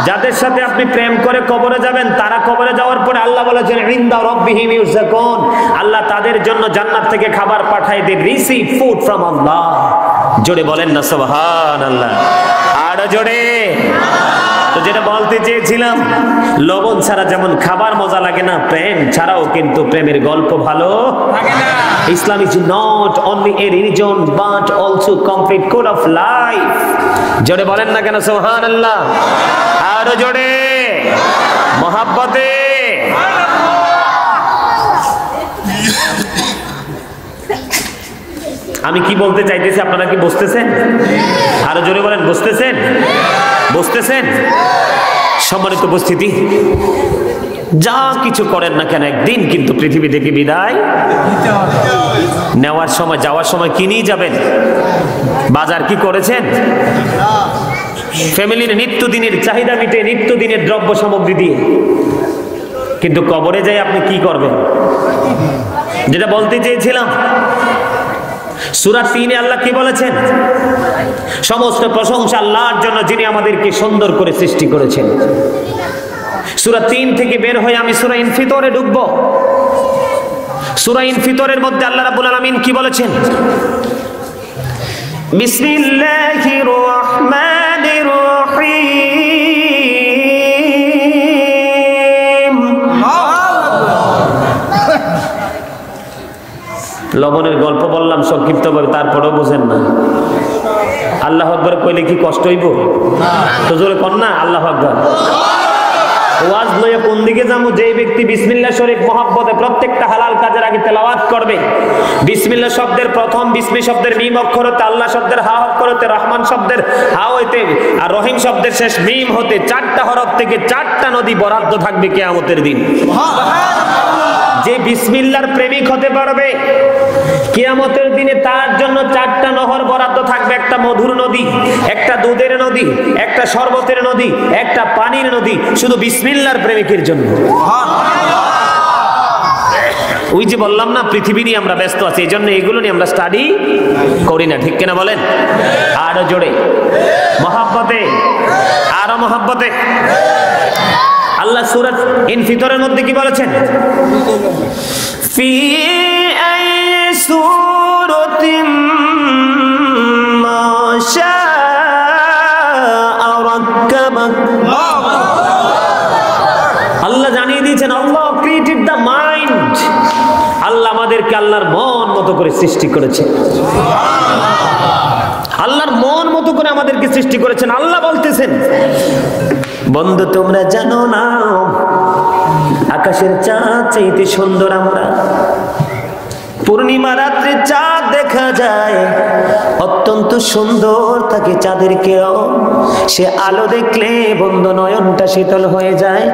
যাদের সাথে আপনি প্রেম করে কবরে যাবেন, তারা কবরে যাওয়ার পরে আল্লাহ বলেছেন ইনদা রাব্বিহিম ইউরযাকুন, আল্লাহ তাদের জন্য জান্নাত থেকে খাবার পাঠায় দেন, রিসিভ ফুড ফ্রম আল্লাহ। জোরে বলেন না সুবহানাল্লাহ, আরো জোরে। তো যেটা বলতে চেয়েছিলাম, লবণ ছাড়া যেমন খাবার মজা লাগে না, প্রেম ছাড়াও কিন্তু প্রেমের গল্প ভালো লাগে না। Islam is not only a religion but also complete code of life. জোরে বলেন না কেন সুবহানাল্লাহ, আরো জোরে মহব্বতে। আমি কি বলতে চাইতেছি আপনারা কি বুঝতেছেন? আরো জোরে বলেন, বুঝতেছেন? বুঝতেছেন? সম্মানিত উপস্থিতি, যা কিছু করেন না কেন একদিন কিন্তু পৃথিবী থেকে বিদায় নেওয়ার সময়, যাওয়ার সময় কি নিয়ে যাবেন? বাজার কি করেছেন? ফ্যামিলির নিত্যদিনের চাহিদা মিটে, নিত্যদিনের দ্রব্য সামগ্রী দিয়ে, কিন্তু কবরে যাই আপনি কি করবেন? যেটা বলতে চেয়েছিলাম, সূরা 3-এ আল্লাহ কি বলেছেন? সমস্ত প্রশংসা আল্লাহর জন্য, যিনি আমাদেরকে সুন্দর করে সৃষ্টি করেছেন। সূরা 3 থেকে বের হয়ে আমি সূরা ইনফিতরে ঢুকব। সূরা ইনফিতরের মধ্যে আল্লাহ রাব্বুল আলামিন কি বলেছেন? বিসমিল্লাহির রহমানির রহিম। লবণের গল্প বললাম সংক্ষিপ্তভাবে, তারপরেও বুঝেন না। আল্লাহু আকবার কইলে কি কষ্ট হইব? তো জোরে কর না আল্লাহু আকবার। ওয়াজ লইয়া কোন দিকে যাবো? যেই ব্যক্তি বিসমিল্লাহ শরীফ মহব্বতে প্রত্যেকটা হালাল কাজের আগে তেলাওয়াত করবে, বিসমিল্লাহ শব্দের প্রথম বিসমি শব্দের মিম অক্ষর হতে, আল্লাহ শব্দের হা অক্ষর হতে, রহমান শব্দের হা হইতে, আর রহিম শব্দের শেষ মিম হতে 4টা হরফ থেকে 4টা নদী বরাদ্দ থাকবে কিয়ামতের দিন। যে বিসমিল্লাহর প্রেমিক হতে পারবে, কিয়ামতের দিনে তার জন্য 4টা নহর বরাদ্দ থাকবে। একটা মধুর নদী, একটা দুধের নদী, একটা শরবতের নদী, একটা পানির নদী, শুধু বিসমিল্লাহর প্রেমিকের জন্য। ওই যে বললাম না, পৃথিবী নিয়ে আমরা ব্যস্ত আছি, এই জন্য এগুলো নিয়ে আমরা স্টাডি করি না, ঠিক কিনা বলেন? আরো জোরে মহব্বতে, আরো মহব্বতে। আল্লাহ সূরা ইনফিতরের মধ্যে কি বলেছেন? ফি আই সূরাতিন মা শাআ রাক্কাবাক। আল্লাহ জানিয়ে দিয়েছেন, আল্লাহ ক্রিয়েটেড দ্য মাইন্ড। আল্লাহ আমাদেরকে আল্লাহর মন মতো করে সৃষ্টি করেছে। আল্লাহর মন মতো করে আমাদেরকে সৃষ্টি করেছেন। আল্লাহ বলতেছেন, বন্ধু তোমরা জানো না, আকাশের চাঁদ চাইতে সুন্দর আমরা। পূর্ণিমা রাত্রে চাঁদ দেখা যায়, অত্যন্ত সুন্দর থাকে চাঁদের কিরণ। সে আলো দেখলে বন্ধু নয়নটা শীতল হয়ে যায়।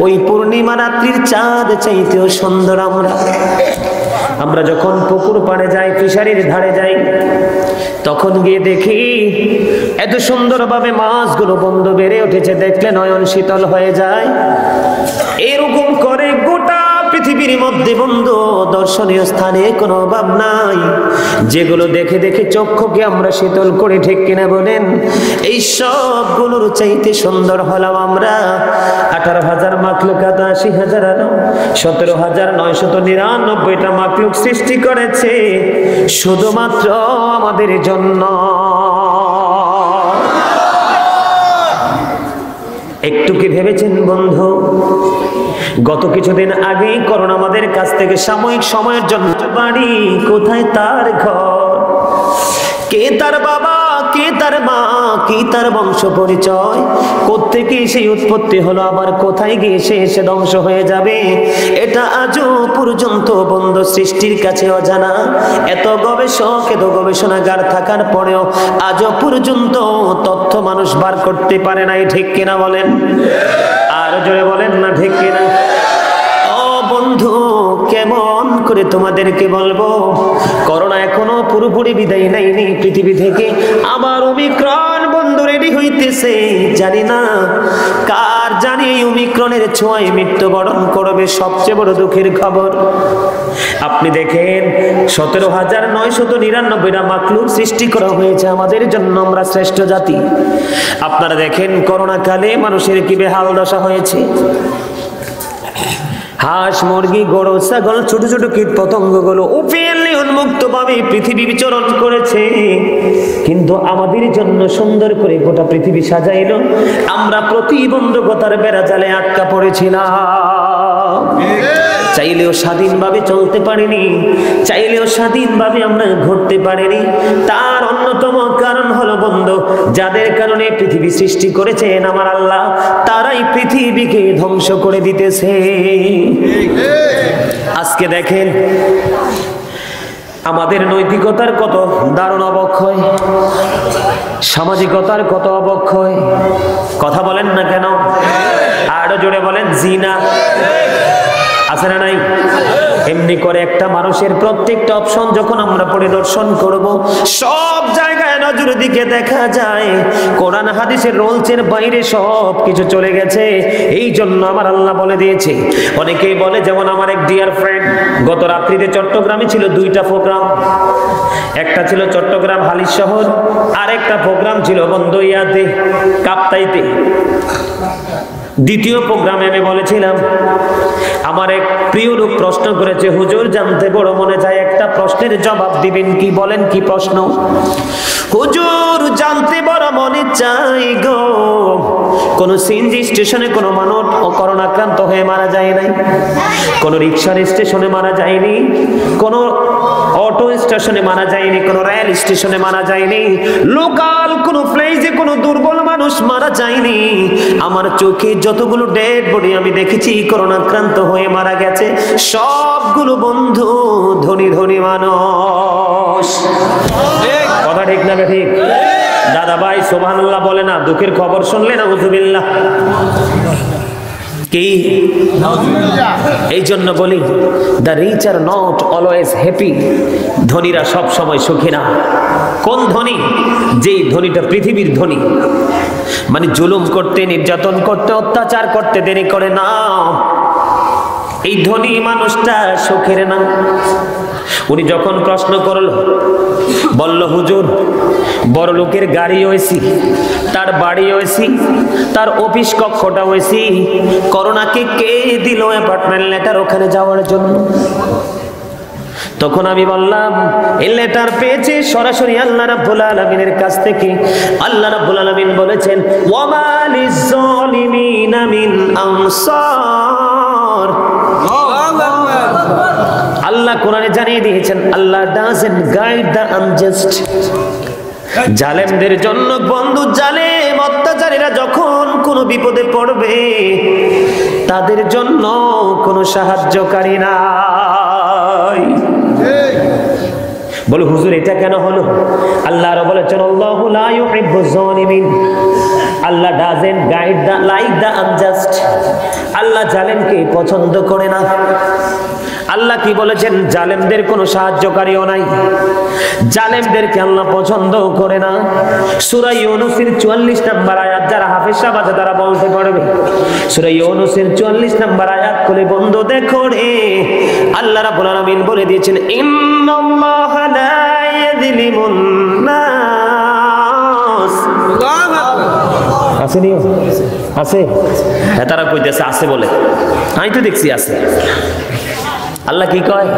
ওই পূর্ণিমা রাত্রির চাঁদ চাইতেও সুন্দর আমরা। আমরা যখন পুকুর পাড়ে যাই, ফিশারির ধারে যাই, তখন গিয়ে দেখি এত সুন্দরভাবে মাছগুলো বন্ধু বেড়ে উঠেছে, দেখলে নয়ন শীতল হয়ে যায়। এরকম করে গোটা পৃথিবীর মধ্যে বন্ধু দর্শনীয় স্থানে কোনো অভাব নাই, যেগুলো দেখে দেখে চক্ষুকে আমরা শীতল করে, ঠিক কিনা বলেন? এই সবগুলোর চাইতে সুন্দর হলাম আমরা। 18,000 মাখলুকাত, 80,000 আলম, 17,999টা মাখলুক সৃষ্টি করেছে শুধুমাত্র আমাদের জন্য। একটু কি ভেবেছেন বন্ধু? গত কিছুদিন আগেই করোনা আমাদের কাছ থেকে সাময়িক সময়ের জন্য বাড়ি, কোথায় তার ঘর, কে তার বাবা, কে তার মা, কি তার বংশ পরিচয়, কোত্থেকে সেই উৎপত্তি হলো, আবার কোথায় গিয়ে সে এসে ধ্বংস হয়ে যাবে, এটা আজও পর্যন্ত বন্ধ সৃষ্টির কাছে অজানা। এত গবেষক, এত গবেষণাগার থাকার পরেও আজও পর্যন্ত তথ্য মানুষ বার করতে পারে নাই। ঠিক কিনা বলেন? আর জোরে বলেন না ঠিক কিনা? ও বন্ধু, কেমন করে তোমাদেরকে বলবো, করোনা এখনো পুরোপুরি বিদায় নেয়নি পৃথিবী থেকে। আবার ওমিক্রন বন্ধু রেডি হইতেছে। জানি না কার জানি এই ওমিক্রনের ছোঁয়ায় মৃত্যুবরণ করবে। সবচেয়ে বড় দুঃখের খবর, আপনি দেখেন 17,999টা মাখলুক সৃষ্টি করা হয়েছে আমাদের জন্য, আমরা শ্রেষ্ঠ জাতি। আপনারা দেখেন করোনা কালে মানুষের কি বেহাল দশা হয়েছে। হাঁস, মুরগি, গরু, ছাগল, ছোট ছোট কীট পতঙ্গগুলো ওপেনলি উন্মুক্ত ভাবে পৃথিবী বিচরণ করেছে, কিন্তু আমাদের জন্য সুন্দর করে গোটা পৃথিবী সাজাইল। আমরা প্রতিবন্ধকতার বেড়াজালে আটকা পড়েছিলাম। চাইলেও স্বাধীনভাবে চলতে পারিনি, চাইলেও স্বাধীনভাবে আমরা ঘুরতে পারিনি। তার অন্যতম কারণ হলো বন্ধু, যাদের কারণে পৃথিবী সৃষ্টি করেছেন আমার আল্লাহ, তারাই পৃথিবীকে ধ্বংস করে দিতেছে। আজকে দেখেন আমাদের নৈতিকতার কত দারুণ অবক্ষয়, সামাজিকতার কত অবক্ষয়। কথা বলেন না কেন? আরো জোরে বলেন। জিনা আছে না নাই? এমনি করে একটা মানুষের প্রত্যেকটা অপশন যখন আমরা পরিদর্শন করব, সব জায়গায় নজর দিকে দেখা যায় কোরআন হাদিসের রুলসের বাইরে সব কিছু চলে গেছে। এই জন্য আমার আল্লাহ বলে দিয়েছে। অনেকেই বলে, যেমন আমার এক ডিয়ার ফ্রেন্ড, গত রাত্রিতে চট্টগ্রামে ছিল 2টা প্রোগ্রাম। একটা ছিল চট্টগ্রাম হালিশ শহর, আর একটা প্রোগ্রাম ছিল বন্ধু ইয়াতে কাপ্তাইতে। দ্বিতীয় প্রোগ্রামে আমি বলেছিলাম, আমার এক প্রিয় লোক প্রশ্ন করেছে, হুজুর জানতে বড় মনে চায়, একটা প্রশ্নের জবাব দিবেন কি? বলেন কি প্রশ্ন? হুজুর জানতে বড় মনে চাই গো, কোন সিএনজি স্টেশনে কোন মানুষ করোনা আক্রান্ত হয়ে মারা যায় নাই, কোন রিক্সার স্টেশনে মারা যায়নি, কোন অটো স্টেশনে মারা যায়নি, কোন রেল স্টেশনে মারা যায়নি, লোকাল কোন প্লেসে কোন দুর্বল মানুষ মারা যায়নি। আমার চোখে যতগুলো ডেড বডি আমি দেখেছি করোনা আক্রান্ত হয়ে মারা গেছে, সবগুলো বন্ধু ধনী ধনী মানুষ। কথা ঠিক না ঠিক? দাদা ভাই সুবহানাল্লাহ বলে না, দুঃখের খবর শুনলে না উযুবিল্লাহ কি? এই জন্য বলি, the rich are not always happy. ধনীরা সব সময় সুখী না। কোন ধনী? যেই ধনীটা পৃথিবীর ধনী, মানে জুলুম করতে, নির্যাতন করতে, অত্যাচার করতে দেরি করে না, এই ধনী মানুষটা সুখের না। উনি যখন প্রশ্ন করলো, বলল হুজুর বড় লোকের গাড়ি হয়েছি, তার বাড়ি হয়েছি, তার অফিস কক্ষটা হয়েছি, করোনাকে কে দিল অ্যাপার্টমেন্ট লেটার ওখানে যাওয়ার জন্য? তখন আমি বললাম, এই লেটার পেয়েছি সরাসরি আল্লাহ রাব্বুল আলামিনের কাছ থেকে। আল্লাহ রাব্বুল আলামিন বলেছেন, ওয়া মা লিয-যালিমিনা মিন আনসার। আল্লাহ কোরআনে জানিয়ে দিয়েছেন, আল্লাহ ডাজন্ট গাইড দ্য আনজাস্ট। জালেমদের জন্য বন্ধু, জালেম অত্যাচারীরা যখন কোনো বিপদে পড়বে, তাদের জন্য কোনো সাহায্যকারী নাই। বলো হুজুর এটা কেন হলো? আল্লাহ আরো বলেছেন, আল্লাহু লা ইউহিব্বুয যালিমিন। Allah doesn't guide the like the unjust. আল্লাহ জালেমকে পছন্দ করে না। আল্লাহ কি বলেছেন? জালেমদের কোনো সাহায্যকারীও নাই, জালেমদেরকে আল্লাহ পছন্দ করে না। সূরা ইউনূসের 44 নম্বর আয়াত, যারা হাফেজ সাহেব আছে তারা বলতে পারবে। সূরা ইউনূসের 44 নম্বর আয়াত খুলে বন্ধ দেখো রে, আল্লাহ রাব্বুল আলামিন বলে দিয়েছেন, ইন্নাল্লাহা লা ইয়াযলিমুন নাস। আসেনি? আছে? হ্যাঁ, তারা কইতেছে আছে বলে, আমি তো দেখছি আছে। আল্লাহ কি কয়?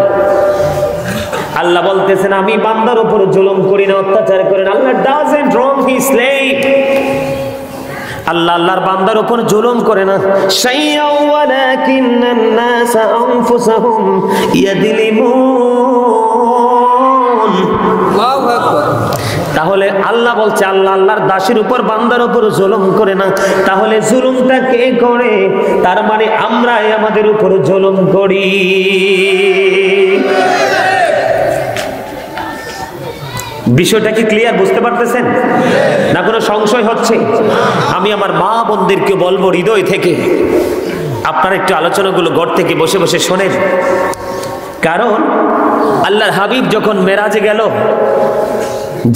আল্লাহ বলতেছেন, আমি বান্দার উপর জুলুম করি না, অত্যাচার করি না। আল্লাহ ডাজন্ট রং হিজ স্লেভ। আল্লাহ আল্লাহর বান্দার উপর জুলুম করে না। শাইয়্যা ওয়ালাকিন্নান নাস আনফুসাহুম ইয়াযলিমুন। আল্লাহু আকবার। তাহলে আল্লাহ বলছে আল্লাহ আল্লাহর দাসের উপর বান্দার উপর জুলুম করে না, তাহলে জুলুমটা কে করে? তার মানে আমরাই আমাদের উপর জুলুম করি। বিষয়টা কি ক্লিয়ার, বুঝতে পারতেছেন না? কোনো সংশয় হচ্ছে? আমি আমার মা বোনদেরকে বলবো হৃদয় থেকে, আপনারা একটু আলোচনাগুলো ঘর থেকে বসে বসে শোনেন। কারণ আল্লাহর হাবিব যখন মেরাজে গেল,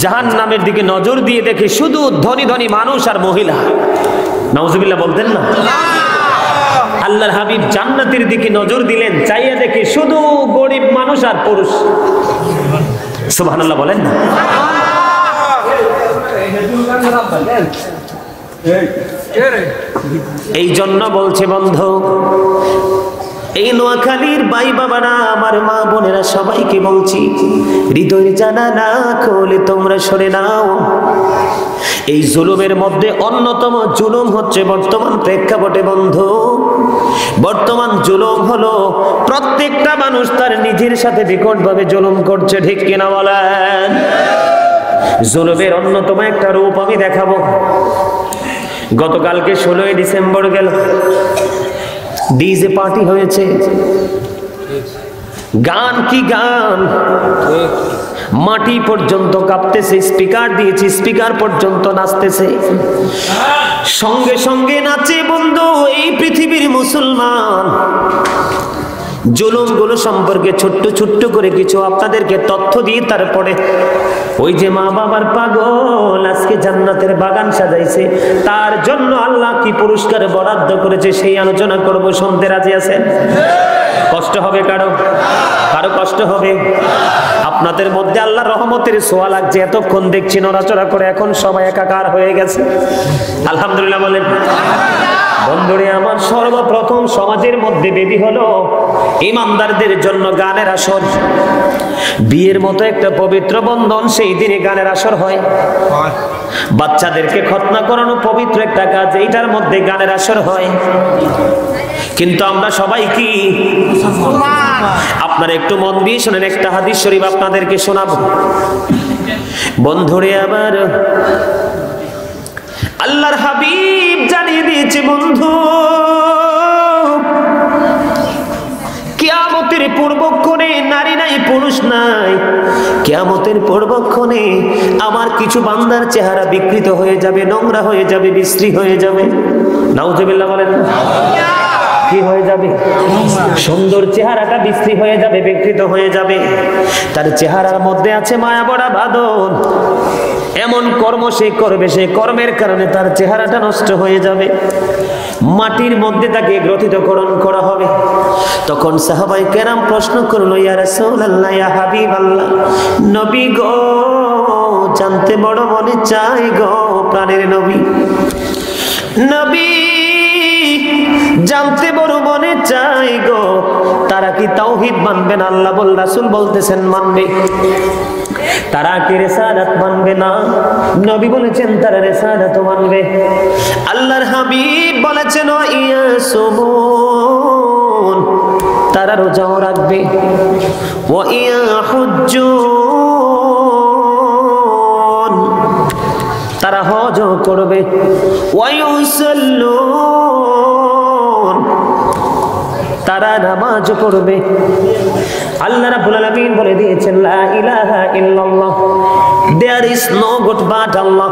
জাহান্নামের দিকে নজর দিয়ে দেখে শুধু ধনী ধনী মানুষ আর মহিলা। নাউজুবিল্লাহ বলতেন না? আল্লাহর হাবিব জান্নাতের দিকে নজর দিলেন, চাইয়া দেখে শুধু গরিব মানুষ আর পুরুষ। সুবহানাল্লাহ বলেন না? এই জন্য বলছে বন্ধু, এই নোয়াখালীর ভাই বাবারা, আমার মা বোনেরা, সবাইকে বলছি, হৃদয়ের জানালা খুলে তোমরা সরে নাও। এই জুলুমের মধ্যে অন্যতম জুলুম হচ্ছে বর্তমান প্রেক্ষাপটে বন্ধু, বর্তমান জুলুম হলো প্রত্যেকটা মানুষ তার নিজের সাথে বিকটভাবে জুলুম করছে। ঠিক কিনা বলেন? জুলুমের অন্যতম একটা রূপ আমি দেখাবো। গতকালকে 16ই ডিসেম্বর গেল, ডিজে পার্টি হয়েছে, গান কি গান, মাটি পর্যন্ত কাঁপতেছে, স্পিকার দিয়েছে, স্পিকার পর্যন্ত নাচতেছে, সঙ্গে সঙ্গে নাচে বন্ধু এই পৃথিবীর মুসলমান। জুলুমগুলো সম্পর্কে ছোট্ট ছোট্ট করে কিছু আপনাদেরকে তথ্য দিয়ে তারপরে ওই যে মা বাবার পাগল আজকে জান্নাতের বাগান সাজাইছে, তার জন্য আল্লাহ কি পুরস্কার বরাদ্দ করেছে সেই আলোচনা করব। শুনতে রাজি আছেন? কষ্ট হবে কারো? কারো কষ্ট হবে? আপনাদের মধ্যে আল্লাহর রহমতের ছোঁয়া লাগছে, এতক্ষণ দেখছি নড়াচড়া করে, এখন সবাই একাকার হয়ে গেছে। আলহামদুলিল্লাহ বলেন। বন্ধুরে আমার, সর্বপ্রথম সমাজের মধ্যে বেদি হলো ইমানদারদের জন্য গানের আসর। বিয়ের মতো একটা পবিত্র বন্ধন, সেই দিনে গানের আসর হয়। বাচ্চাদেরকে খতনা করানো পবিত্র একটা কাজ, এইটার মধ্যে গানের আসর হয়। কিন্তু আমরা সবাই কি? আপনারা একটু মন দিয়ে শোনেন, একটা হাদিস শরীফ আপনাদেরকে শোনাবো বন্ধুরে। আবার আল্লাহর হাবিব জানিয়ে দিয়েছে বন্ধু, কিয়ামতের পূর্বক্ষণে নারী নাই পুরুষ নাই, কিয়ামতের পূর্বক্ষণে আমার কিছু বান্দার চেহারা বিকৃত হয়ে যাবে, নোংরা হয়ে যাবে, বিশ্রী হয়ে যাবে। নাউজুবিল্লাহ বলেন। কি হয়ে যাবে? সুন্দর চেহারাটা বিশ্রী হয়ে যাবে, বিকৃত হয়ে যাবে। তার চেহারার মধ্যে আছে মায়া ভরা বাঁধন, এমন কর্ম সে করবে, সেই কর্মের কারণে তার চেহারাটা নষ্ট হয়ে যাবে। মাটির মধ্যে তাকে গ্রথিতকরণ করা হবে। তখন সাহাবায়ে কেরাম প্রশ্ন করলো, ইয়া রাসূলুল্লাহ, ইয়া হাবিবাল্লাহ, নবী গো, জানতে বড় মনে চাই গো, প্রাণের নবী, নবী জানতে বড় মনে চাই গো, তারা কি তাওহীদ মানবেন? আল্লাহ বল, রাসূল বলতেছেন মানবে। তারা কি রিসালাত মানবে না? নবী বলেছেন তারা রিসালাত মানবে। আল্লাহর হাবিব বলেছেন ইয়াসুমুন, তারা রোজাও রাখবে, ওয়া ইয়াহুজ্জুন, তারা হজও করবে, ওয়া ইউসাল্লুন, তারা নামাজ পড়বে। আল্লাহ রাব্বুল আলামিন বলে দিয়েছেন, লা ইলাহা ইল্লাল্লাহ, there is no god but Allah,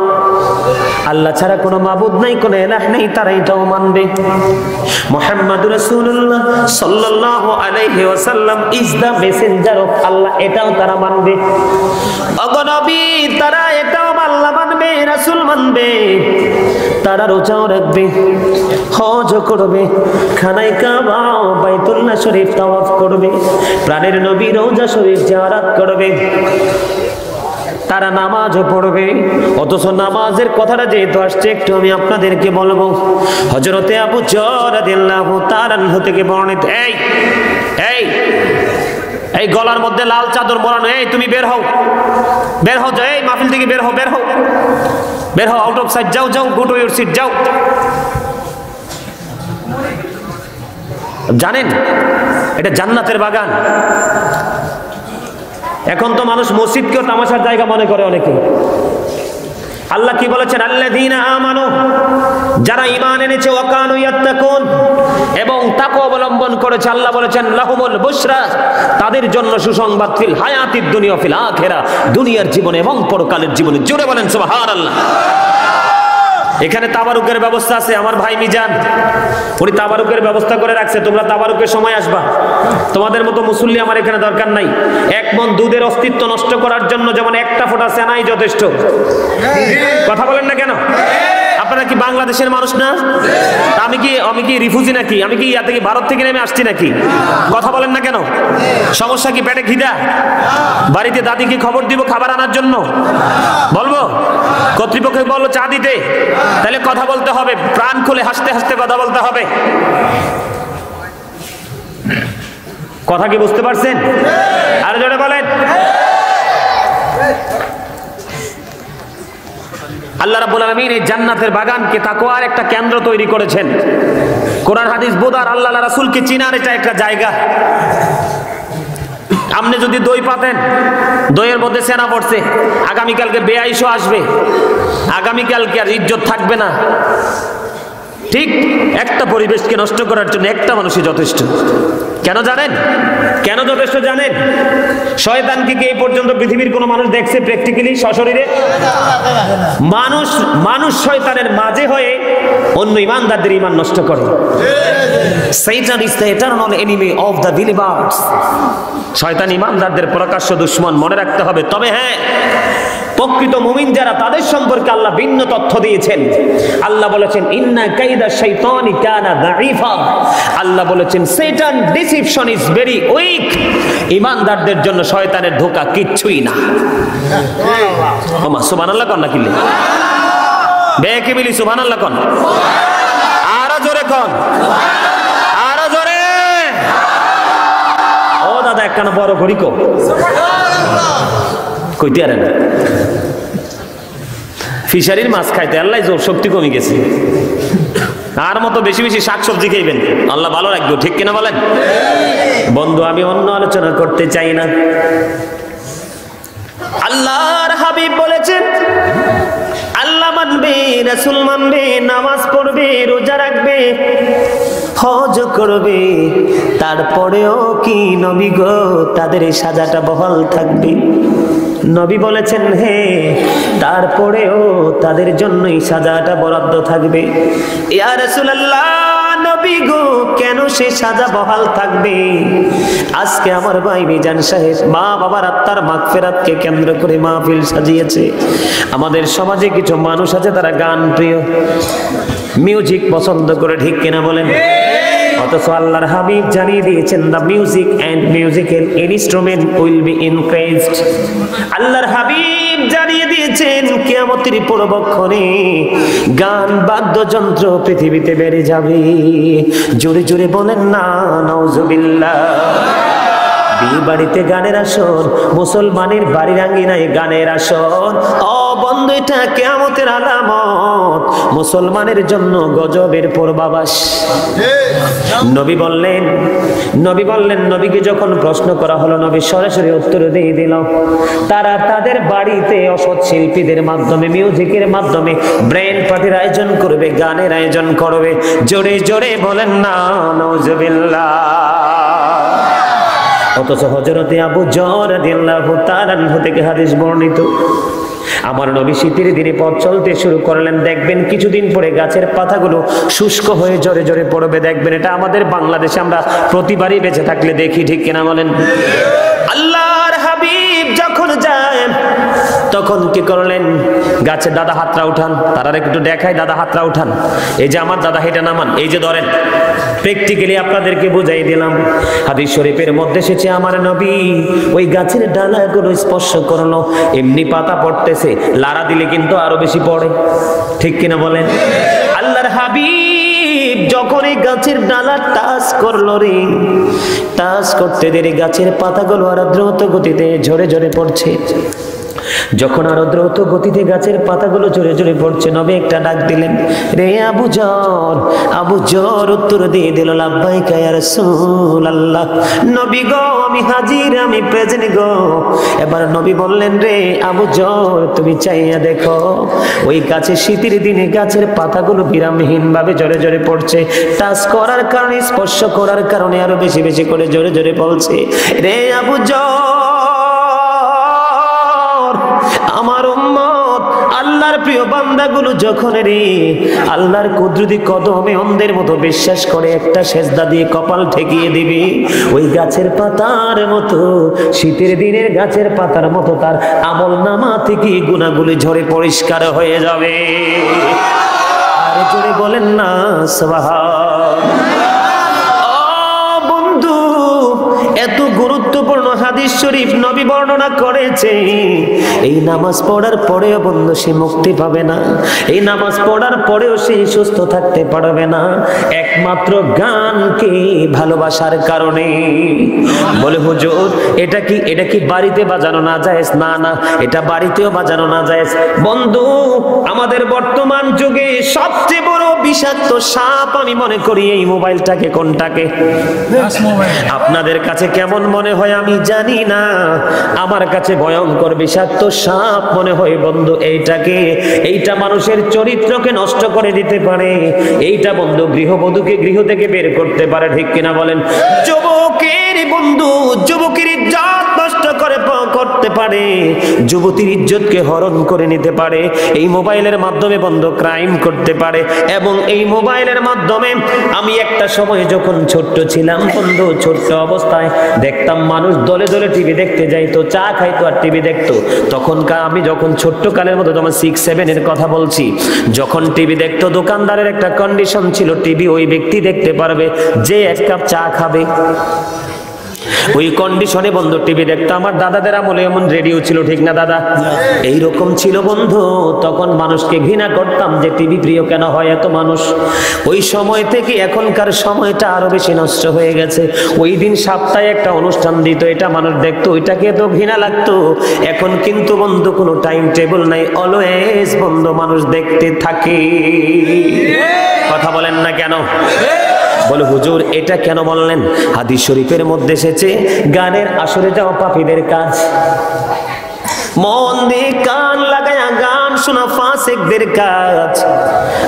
আল্লাহ ছাড়া কোনো মাবুদ নাই, কোনো ইলাহ নেই, তারা এটাও মানবে। মুহাম্মাদুর রাসূলুল্লাহ সাল্লাল্লাহু আলাইহি ওয়াসাল্লাম ইজ দা মেসেঞ্জার অফ আল্লাহ, এটাও তারা মানবে। ওগো নবী, তারা এটাও আল্লাহ মানবে, রাসূল মানবে। তারা রোজাও রাখবে, হজও করবে, খানায় কাবা, বাইতুল্লাহ শরীফ তাওয়াফ করবে, প্রাণের নবী রওজা শরীফ জিয়ারত করবে, তারা নামাজও পড়বে। অথচ নামাজের কথাটা যেহেতু আসছে, একটু আমি আপনাদেরকে বলবো। হযরতে আবু যর রাদিয়াল্লাহু তাআলা আনহু থেকে বর্ণিত, এই এই এই গলার মধ্যে লাল চাদর মোড়ানো, এই তুমি বের হও, বের হও, এই মাহফিল থেকে বের হও, বের হও, বের হও, আউট অফ সাইড, যাও যাও, গো টু ইউর সিট, যাও। জানেন এটা জান্নাতের বাগান। এখন তো মানুষ মসজিদকেও তামাশার জায়গা মনে করে অনেকে। আল্লাহ কি বলেছেন? আল্লাযীনা আমানু, যারা ঈমান এনেছে, ওয়া কানু ইয়াত্তাকুন, এবং তাকওয়া অবলম্বন করেছে, আল্লাহ বলেছেন লাহুমুল বুশরা, তাদের জন্য সুসংবাদ, ফিল হায়াতিদ দুনিয়া ফিল আখিরা, দুনিয়ার জীবনে এবং পরকালের জীবনে। জোরে বলেন সুবহানাল্লাহ। এখানে তাবারুকের ব্যবস্থা আছে। আমার ভাই মিজান উনি তাবারুকের ব্যবস্থা করে রাখছে। তোমরা তাবারুকের সময় আসবা। তোমাদের মতো মুসল্লি আমার এখানে দরকার নাই। এক মন দুধের অস্তিত্ব নষ্ট করার জন্য যেমন একটা ফোঁটা সেনাই যথেষ্ট। কথা বলেন না কেন? আপনারা কি বাংলাদেশের মানুষ না? আমি কি রিফিউজি নাকি? আমি কি ইয়াতে কি ভারত থেকে নেমে আসছি নাকি? কথা বলেন না কেন? সমস্যা কি পেটে খিদা? বাড়িতে দাদিকে খবর দিব খাবার আনার জন্য? বলবো? কর্তৃপক্ষ বললো চা দিতে, তাহলে কথা বলতে হবে, প্রাণ খুলে হাসতে হাসতে কথা বলতে হবে। কথা কি বুঝতে পারছেন? আর জোরে বলেন। আল্লাহ রাব্বুল আলামিন এই জান্নাতের বাগানকে তাকওয়ার একটা কেন্দ্র তৈরি করেছেন। কোরআন হাদিস বোঝার, আল্লাহ রাসূলকে চিনার এটা একটা জায়গা। আপনি যদি দই পাতেন, দইয়ের মধ্যে সেনা পড়ছে, আগামীকালকে বেআইশও আসবে, আগামীকালকে আর ইজ্জত থাকবে না। ঠিক একটা পরিবেশকে নষ্ট করার জন্য একটা মানুষই যথেষ্ট। কেন জানেন? কেন যথেষ্ট জানেন? শয়তানকে কি এই পর্যন্ত পৃথিবীর কোনো মানুষ দেখছে প্র্যাকটিক্যালি সশরীরে? মানুষ শয়তানের মাঝে হয়ে অন্য ইমানদারদের ইমান নষ্ট করে। Satan is the eternal enemy of the believers. শয়তান ইমানদারদের প্রকাশ্য দুশমন, মনে রাখতে হবে। তবে হ্যাঁ, প্রকৃত মুমিন যারা, তাদের সম্পর্কে আল্লাহ ভিন্ন তথ্য দিয়েছেন। আল্লাহ বলেছেন ইন্না কাইদা শাইতানি কানা দাঈফা। আল্লাহ বলেছেন শয়তান ডিসিপশন ইজ ভেরি উইক। ইমানদারদের জন্য শয়তানের ধোঁকা কিচ্ছুই না। ওমা সুবহানাল্লাহ কোন নাকি? বেকে বলি সুবহানাল্লাহ কোন? আরো জোরে কোন? আরো জোরে। ও দাদা একখানা বড় ঘড়ি কো কইতে আরে না। ফিশারির মাছ খাইতে আল্লাহ জোর শক্তি কমে গেছে। আর মতো বেশি বেশি শাকসবজি খাইবেন, আল্লাহ ভালো রাখবে। ঠিক কিনা বলেন? বন্ধু, আমি অন্য আলোচনা করতে চাই না। আল্লাহর হাবিব বলেছেন, আল্লাহ মানবে, রাসূল মানবে, নামাজ পড়বে, রোজা রাখবে, হজ করবে, তারপরেও কি নবী গো তাদের এই সাজাটা বহাল থাকবে? নবী বলেছেন হে, তারপরেও তাদের জন্যই সাজাটা বরাদ্দ থাকবে। ইয়া রাসূলুল্লাহ, নবী গো কেন সে সাজা বহাল থাকবে? আজকে আমার ভাই মিজান সাহেব মা বাবার আত্মার মাগফিরাতকে কেন্দ্র করে মাহফিল সাজিয়েছে। আমাদের সমাজে কিছু মানুষ আছে তারা গান প্রিয়, মিউজিক পছন্দ করে। ঠিক কিনা বলেন? অথচ আল্লাহর হাবিব জানিয়ে দিয়েছেন the music and musical instrument will be increased. আল্লাহর হাবিব জানিয়ে দিয়েছেন কিয়ামতের পূর্বক্ষণে গান বাদ্যযন্ত্র পৃথিবীতে বেড়ে যাবে। জোরে জোরে বলেন না নাউজুবিল্লাহ। বিয়ে বাড়িতে গানের আসর, মুসলমানের বাড়ির আঙ্গিনায় গানের আসর। ও বন্ধু, এটা কিয়ামতের আলামত, মুসলমানের জন্য গজবের পূর্বাভাস। নবী বললেন, নবীকে যখন প্রশ্ন করা হলো, নবী সরাসরি উত্তর দিয়ে দিল, তারা তাদের বাড়িতে অসৎ শিল্পীদের মাধ্যমে, মিউজিকের মাধ্যমে ব্রেন পার্টির আয়োজন করবে, গানের আয়োজন করবে। জোরে জোরে বলেন না নাউজুবিল্লাহ। অথচ হযরতে আবু যর রাদিয়াল্লাহু তাআলা আনহু থেকে হাদিস বর্ণিত, আমার নবী শীতের দিনে পথ চলতে শুরু করলেন, দেখবেন কিছুদিন পরে গাছের পাতাগুলো শুষ্ক হয়ে জোরে জোরে পড়বে। দেখবেন এটা আমাদের বাংলাদেশে আমরা প্রতিবারই বেঁচে থাকলে দেখি। ঠিক কিনা বলেন? আল্লাহর হাবিব যখন যায় তখন কি করলেন? গাছের দাদা হাতরা উঠান, তারা একটু দেখায়, দাদা হাতরা উঠান, এই যে আমার দাদা, হেঁটে নামান, এই যে ধরেন। প্র্যাকটিক্যালি আপনাদেরকে বুঝাই দিলাম। হাদিস শরীফের মধ্যে এসেছে আমার নবী ওই গাছের ডালাগুলো স্পর্শ করলো, এমনি পাতা পড়তেছে, লাড়া দিলে কিন্তু আরো বেশি পড়ে। ঠিক কিনা বলেন? আল্লাহর হাবিব যখন এই গাছের ডালা টাচ করলো রে, টাচ করতে দেরি গাছের পাতাগুলো আর দ্রুত গতিতে ঝরে ঝরে পড়ছে। যখন আরো দ্রুত গতিতে গাছের পাতাগুলো জোরে জোরে পড়ছে, নবী একটা ডাক দিলেন, রে আবু জর। আবু জর উত্তর দিয়ে দিল, লাব্বাইকা ইয়া রাসূলুল্লাহ। নবী গো, আমি হাজির, আমি প্রেজেন্ট গো। এবার নবী বললেন, রে আবু জর, তুমি চাইয়া দেখো, ওই গাছে শীতের দিনে গাছের পাতাগুলো বিরামহীন ভাবে জোরে জোরে পড়ছে। টাচ করার কারণে, স্পর্শ করার কারণে আরো বেশি বেশি করে জোরে জোরে বলছে, রে আবু জর, আমার উম্মত আল্লাহর প্রিয় বান্দাগুলো যখন রে আল্লাহর কুদরতি কদমে অন্ধের মতো বিশ্বাস করে একটা সেজদা দিয়ে কপাল ঠেকিয়ে দিবি, ওই গাছের পাতার মতো, শীতের দিনের গাছের পাতার মতো তার আমল নামা থেকে গুনাহগুলি ঝরে পরিষ্কার হয়ে যাবে। আর জোরে বলেন না সুবহানাল্লাহ। বন্ধু, এত গুরুত্বপূর্ণ হাদিস শরীফ নবী বর্ণনা করেছে। এই নামাজ পড়ার পরেও বন্ধু সে মুক্তি পাবে না, এই নামাজ পড়ার পরেও সে সুস্থ থাকতে পারবে না, একমাত্র গানকে ভালোবাসার কারণে। বলে হুজুর, এটা কি বাড়িতে বাজানো না জায়েজ? না না, এটা বাড়িতেও বাজানো না জায়েজ। বন্ধু, আমাদের বর্তমান যুগে সবচেয়ে বড় বিষাক্ত সাপ আমি মনে করি এই মোবাইলটাকে। কোনটাকে? আপনাদের কাছে কেমন মনে হয় আমি জানি না, আমার কাছে ভয়ঙ্কর বিষাক্ত সাপ মনে হয় বন্ধু এইটাকে। এইটা মানুষের চরিত্রকে নষ্ট করে দিতে পারে, এইটা বন্ধু গৃহবধূকে গৃহ থেকে বের করতে পারে, ঠিক কিনা বলেন? যুবকের বন্ধু, যুবকের ইজ্জত নষ্ট করতে পারে, যুবতীর ইজ্জতকে হরণ করে নিতে পারে, এই মোবাইলের মাধ্যমে বন্ধু ক্রাইম করতে পারে। এবং এই মোবাইলের মাধ্যমে আমি একটা সময় যখন ছোট্ট ছিলাম বন্ধু, ছোট্ট অবস্থায় দেখতাম মানুষ দলে দলে টিভি দেখতে যাইতো, চা খাইতো আর টিভি দেখতো। তখনকার আমি যখন ছোট্ট কালের মতো, তোমার 6-7 এর কথা বলছি, যখন টিভি দেখতো দোকানদারের একটা কন্ডিশন ছিল, টিভি ওই ব্যক্তি দেখতে পারবে যে 1 কাপ চা খাবে। ওই কন্ডিশনে বন্ধু টিভি দেখতো। আমার দাদাদের আমলে এমন রেডিও ছিল, ঠিক না দাদা? এইরকম ছিল বন্ধু। তখন মানুষকে ঘৃণা করতাম যে টিভি প্রিয় কেন হয় এত মানুষ। ওই সময় থেকে এখনকার সময়টা আরো বেশি নষ্ট হয়ে গেছে। ওই দিন সপ্তাহে একটা অনুষ্ঠান দিত, এটা মানুষ দেখতো, ওইটাকে তো ঘৃণা লাগতো। এখন কিন্তু বন্ধু কোনো টাইম টেবিল নাই, অলওয়েজ বন্ধু মানুষ দেখতে থাকে। কথা বলেন না কেন? বলে হুজুর এটা কেন বললেন? হাদিস শরীফের মধ্যে এসেছে, গানের আসরে যাওয়া পাপীদের কাজ। মন দিয়ে কান লাগায়া গান শোনা ফাসিকদের কাজ।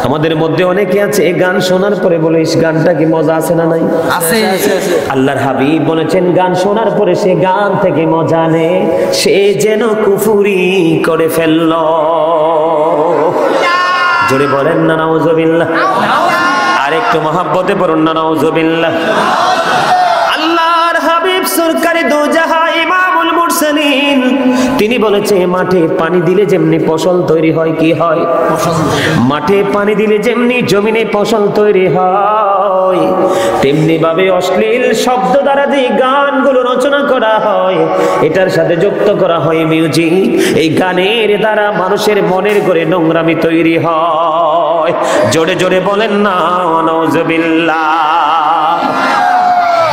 আমাদের মধ্যে অনেকে আছে গান শোনার পরে বলে, ইস গানটা কি মজা আছে না নাই? আছে। আল্লাহর হাবিব বলেছেন, গান শোনার পরে সে গান থেকে মজা নেয়, সে যেন কুফরি করে ফেলল। জোরে বলেন না নাউজুবিল্লাহ। আরেকটু মহব্বতে পড়ুন না নাউজুবিল্লাহ। আল্লাহর হাবিব সরকারে দো জাহান ইমামুল মুরসালিন তিনি বলেছে, মাঠে পানি দিলে যেমনি ফসল তৈরি হয়, কি হয়? মাঠে পানি দিলে যেমনি জমিনে ফসল তৈরি হয়, তেমনি ভাবে অশ্লীল শব্দ দ্বারা যে গানগুলো রচনা করা হয়, এটার সাথে যুক্ত করা হয় মিউজিক। এই গানের দ্বারা মানুষের মনের করে নোংরামি তৈরি হয়। জোরে জোরে বলেন না নাউজুবিল্লাহ।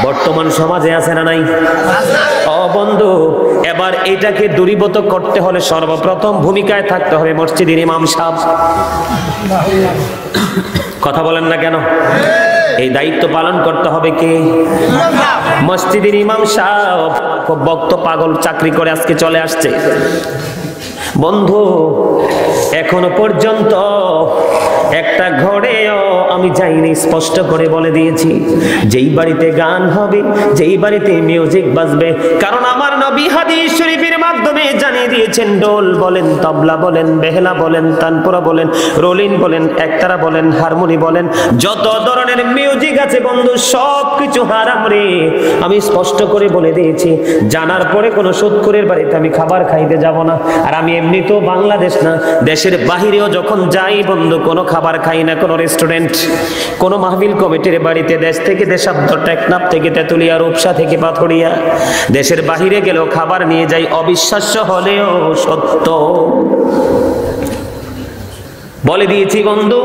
বর্তমান সমাজে আছে না নাই? ও বন্ধু, এবার এটাকে দূরীভূত করতে হলে সর্বপ্রথম ভূমিকায় থাকতে হবে মসজিদের ইমাম সাহেব। কথা বলেন না কেন? এই দায়িত্ব পালন করতে হবে কে? মসজিদের ইমাম সাহেব। খুব ভক্ত পাগল চাকরি করে আজকে চলে আসছে। বন্ধু, এখনো পর্যন্ত একটা ঘরেও আমি যাইনি, স্পষ্ট করে বলে দিয়েছি, যেই বাড়িতে গান হবে, যেই বাড়িতে মিউজিক বাজবে, কারণ আমার নবী হাদিস শরীফের মাধ্যমে জানিয়ে দিয়েছেন, ডোল বলেন, তবলা বলেন, বেহেলা বলেন, তানপুরা বলেন, রোলিন বলেন, একতারা বলেন, হারমোনি বলেন, যত ধরনের মিউজিক আছে বন্ধু সব কিছু হারাম রে। আমি স্পষ্ট করে বলে দিয়েছি, জানার পরে কোনো সুদখোরের বাড়িতে আমি খাবার খাইতে যাব না। আর আমি এমনি তো বাংলাদেশ না, দেশের বাহিরেও যখন যাই বন্ধু কোনো খাবার খাই না, কোনো রেস্টুরেন্ট, কোনো মাহফিল কমিটির বাড়িতে, দেশ থেকে দেশান্তর, টেকনাফ থেকে তেতুলিয়া, রূপসা থেকে পাথরিয়া, দেশের বাহিরে গেলেও খাবার নিয়ে যাই। অবিশ্বাস্য হলেও সত্য। বলে দিয়েছি বন্ধু,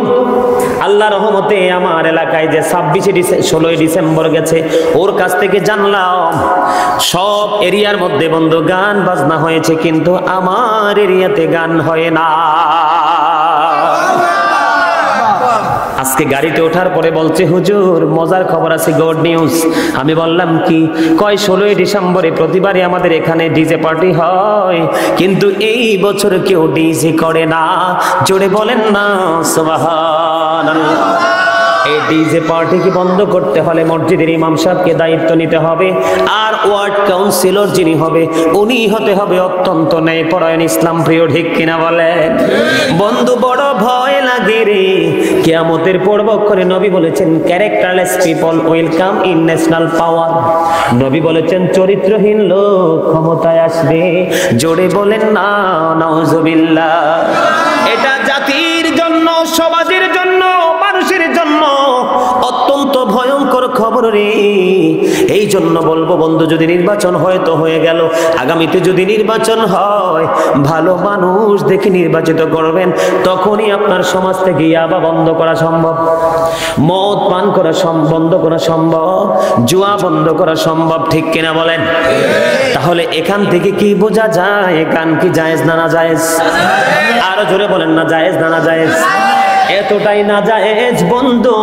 আল্লাহ রহমতে আমার এলাকায় যে 16 ডিসেম্বর গেছে, ওর কাছ থেকে জানলাম সব এরিয়ার মধ্যে বন্ধু গান বাজনা হয়েছে, কিন্তু আমার এরিয়াতে গান হয় না। আজকে গাড়িতে ওঠার পরে বলছে, হুজুর মজার খবর আছে, গুড নিউজ। আমি বললাম কি? কয় 16 ডিসেম্বরে প্রতিবারই আমাদের এখানে ডিজে পার্টি হয়, কিন্তু এই বছর কেউ ডিজে করে না। জোরে বলেন না সুবহানাল্লাহ। এই ডিজে পার্টিকে বন্ধ করতে হলে মসজিদের ইমাম সাহেবকে দায়িত্ব নিতে হবে, আর ওয়ার্ড কাউন্সিলর যিনি হবে উনি হতে হবে অত্যন্ত ন্যায়পরায়ণ ইসলাম প্রিয়। ঠিক কিনা বলেন বন্ধু? বড় ভয় লাগে রে, কিয়ামতের পূর্বক্ষণে নবী বলেছেন, characterless people will come in national power. নবী বলেছেন চরিত্রহীন লোক ক্ষমতায় আসবে। জোরে বলেন না নাউজুবিল্লাহ। এটা জাতির জন্য, সমাজের জন্য, মানুষের জন্য অত্যন্ত ভয়ঙ্কর খবর রে। এই জন্য বলবো বন্ধু, যদি নির্বাচন হয় তো হয়ে গেল, আগামীতে যদি নির্বাচন হয় ভালো মানুষ দেখে নির্বাচিত করবেন, তখনই আপনার সমাজ থেকে ইয়াবা বন্ধ করা সম্ভব, মদ পান করা বন্ধ করা সম্ভব, জুয়া বন্ধ করা সম্ভব। ঠিক কিনা বলেন? তাহলে এখান থেকে কি বোঝা যায়, গান কি জায়েজ না না জায়েজ? আরো জোরে বলেন না জায়েজ না না জায়েজ? এতটাই না জায়েজ বন্ধু,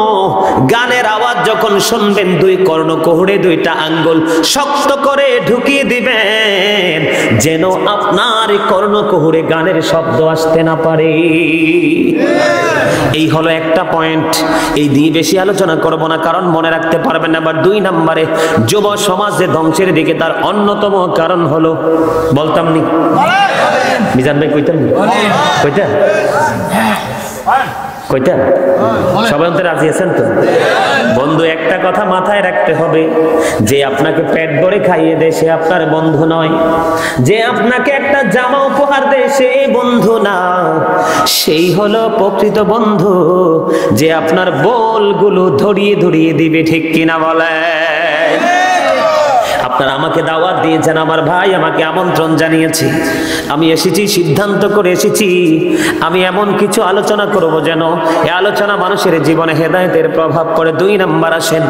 গানের আওয়াজ যখন শুনবেন দুই কর্ণকুহরে দুইটা আঙ্গুল শক্ত করে ঢুকিয়ে দিবেন, যেন আপনার কর্ণকুহরে গানের শব্দ আসতে না পারে। এই হলো একটা পয়েন্ট। এই দিয়ে বেশি আলোচনা করব না, কারণ মনে রাখতে পারবেন না। আবার 2 নম্বরে যুব সমাজের ধ্বংসের দিকে তার অন্যতম কারণ হলো, বলতাম নি মিজান ভাই? কইতাম কইতা কইটা সবাই অন্তরে রাজি আছেন তো? বন্ধু একটা কথা মাথায় রাখতে হবে, যে আপনাকে পেট ভরে খাইয়ে দেয় সে আপনার বন্ধু নয়, যে আপনাকে একটা জামা উপহার দেয় সে বন্ধু না, সেই হলো প্রকৃত বন্ধু, যে আপনার বলগুলো ধরিয়ে ধরিয়ে দিবে। ঠিক কিনা বলে? আপনারা আমাকে দাওয়াত দিয়েছেন, আমার ভাই আমাকে আমন্ত্রণ জানিয়েছে, আমি এসেছি, সিদ্ধান্ত করে এসেছি আমি এমন কিছু আলোচনা করব যেন এই আলোচনা মানুষের জীবনে হেদায়েতের প্রভাব পড়ে। 2 নাম্বার আসেন,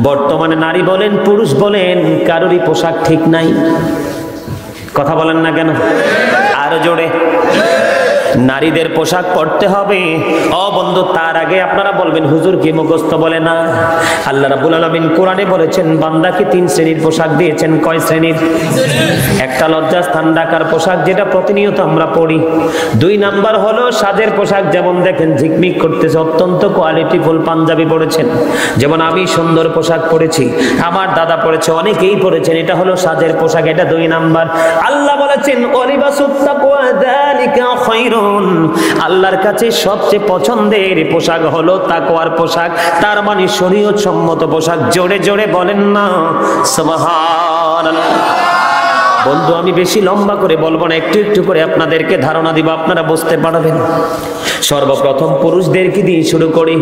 বর্তমানে নারী বলেন পুরুষ বলেন কারোরই পোশাক ঠিক নাই। কথা বলেন না কেন? আরো জোরে। নারীদের পোশাক পরতে হবে। ও বন্ধু, তার আগে আপনারা বলবেন হুজুর কি মুখস্থ বলে না? আল্লাহ রাব্বুল আলামিন কোরআনে বলেছেন বান্দাকে 3 শ্রেণীর পোশাক দিয়েছেন। কয় শ্রেণীর? একটা লজ্জাস্থান ঢাকার পোশাক, যেটা প্রতিনিয়ত আমরা পরি। 2 নাম্বার হলো সাজের পোশাক, যেমন দেখেন ঝিকমিক করতেছে, অত্যন্ত কোয়ালিটিফুল পাঞ্জাবি পরেছেন, যেমন আমি সুন্দর পোশাক পরেছি, আমার দাদা পরেছে, অনেকেই পরেছেন, এটা হলো সাজের পোশাক, এটা 2 নাম্বার। আল্লাহ বলেছেন ওয়ালিবাসুত তাকওয়া যালিকা খায়রুন, আল্লাহর কাছে সবচেয়ে পছন্দের পোশাক হলো তাকওয়ার পোশাক, তার মানে শরীয়ত সম্মত পোশাক। জোরে জোরে বলেন না সুবহানাল্লাহ। বন্ধু আমি বেশি লম্বা করে বলবো না, একটু একটু করে আপনাদেরকে ধারণা দিব, আপনারা বুঝতে পারবেন। সর্বপ্রথম পুরুষদেরকে দিয়ে শুরু করি।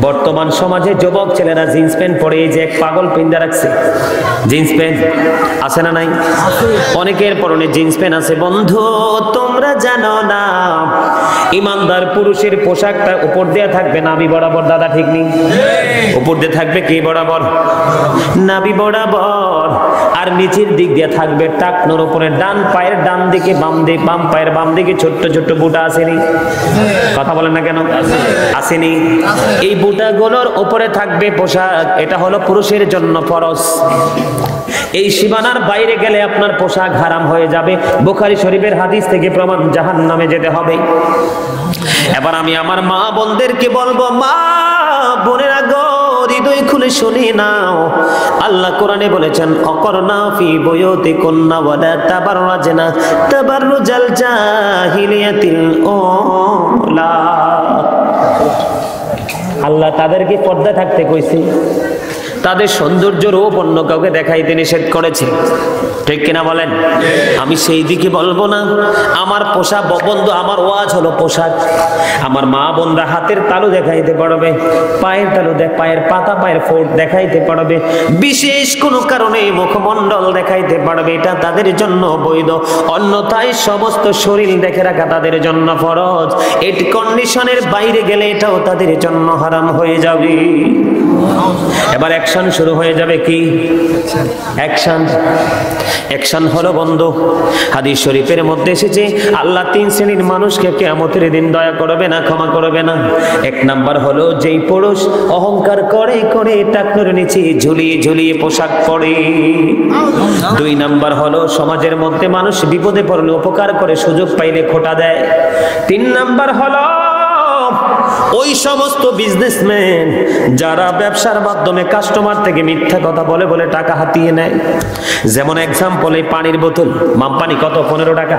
বর্তমান সমাজে যুবক ছেলেরা জিন্স প্যান্ট পরে, এই যে এক পাগল পিন্দা রাখছে, জিন্স প্যান্ট আছে না নাই? অনেকের পরনে জিন্স প্যান্ট আছে। বন্ধু তোমরা জানো না, ইমানদার পুরুষের পোশাকটা উপর দিয়ে থাকবে নাভি বরাবর। দাদা ঠিক নেই? উপর দিয়ে থাকবে কি বরাবর? নাভি বরাবর। আর নিচের দিক দিয়ে থাকবে টাকনোর উপরে, ডান পায়ের ডান দিকে বাম পায়ের বাম দিকে ছোট্ট ছোট্ট বুটা আসেনি? কথা বলেন না কেন? আসেনি? এই বুটাগুলোর উপরে থাকবে পোশাক, এটা হলো পুরুষের জন্য ফরজ। এই সীমানার বাইরে গেলে আপনার পোশাক হারাম হয়ে যাবে। বুখারী শরীফের হাদিস থেকে প্রমাণ, জাহান্নামে যেতে হবে। এবার আমি আমার মা বোনদেরকে বলবো, মা বোনেরা গো, হৃদয় খুলে শুনে নাও। আল্লাহ কোরআনে বলেছেন অকরনা ফি বুয়ুতিকুন্না ওয়ালা তাবাররাজনা তাবাররুজাল জাহিলিয়াতিল উলা। আল্লাহ তাদেরকে পর্দা থাকতে কইছে, তাদের সৌন্দর্য রূপ অন্য কাউকে দেখাইতে নিষেধ করেছে, ঠিক কিনা বলেন? আমি সেই দিকে বলবো না। আমার পোশাক বন্ধু, আমার ওয়াজ হলো পোশাক। আমার মা বোনরা হাতের তালু দেখাইতে পারবে, পায়ের তালু পায়ের পাতা, পায়ের ফোঁট দেখাইতে পারবে, বিশেষ কোনো কারণে মুখমণ্ডল দেখাইতে পারবে, এটা তাদের জন্য বৈধ। অন্যথায় সমস্ত শরীর দেখে রাখা তাদের জন্য ফরজ। এই কন্ডিশনের বাইরে গেলে এটাও তাদের জন্য হারাম হয়ে যাবে। এবার অ্যাকশন শুরু হয়ে যাবে। কি অ্যাকশন? অ্যাকশন হলো বন্ধু, হাদিস শরীফের মধ্যে এসেছে আল্লাহ 3 শ্রেণীর মানুষকে কিয়ামতের দিন দয়া করবে না, ক্ষমা করবে না। 1 নাম্বার হলো যেই পুরুষ অহংকার করে করে টাকনুর নিচে ঝুলিয়ে ঝুলিয়ে পোশাক পরে। 2 নাম্বার হলো সমাজের মধ্যে মানুষ বিপদে পড়লে উপকার করে, সুযোগ পাইলে খোটা দেয়। 3 নাম্বার হলো ওই সমস্ত বিজনেসম্যান যারা ব্যবসার মাধ্যমে কাস্টমার থেকে মিথ্যা কথা বলে বলে টাকা হাতিয়ে নেয়। যেমন এক্সাম্পল, এই পানির বোতল, মামপানি কত? 15 টাকা।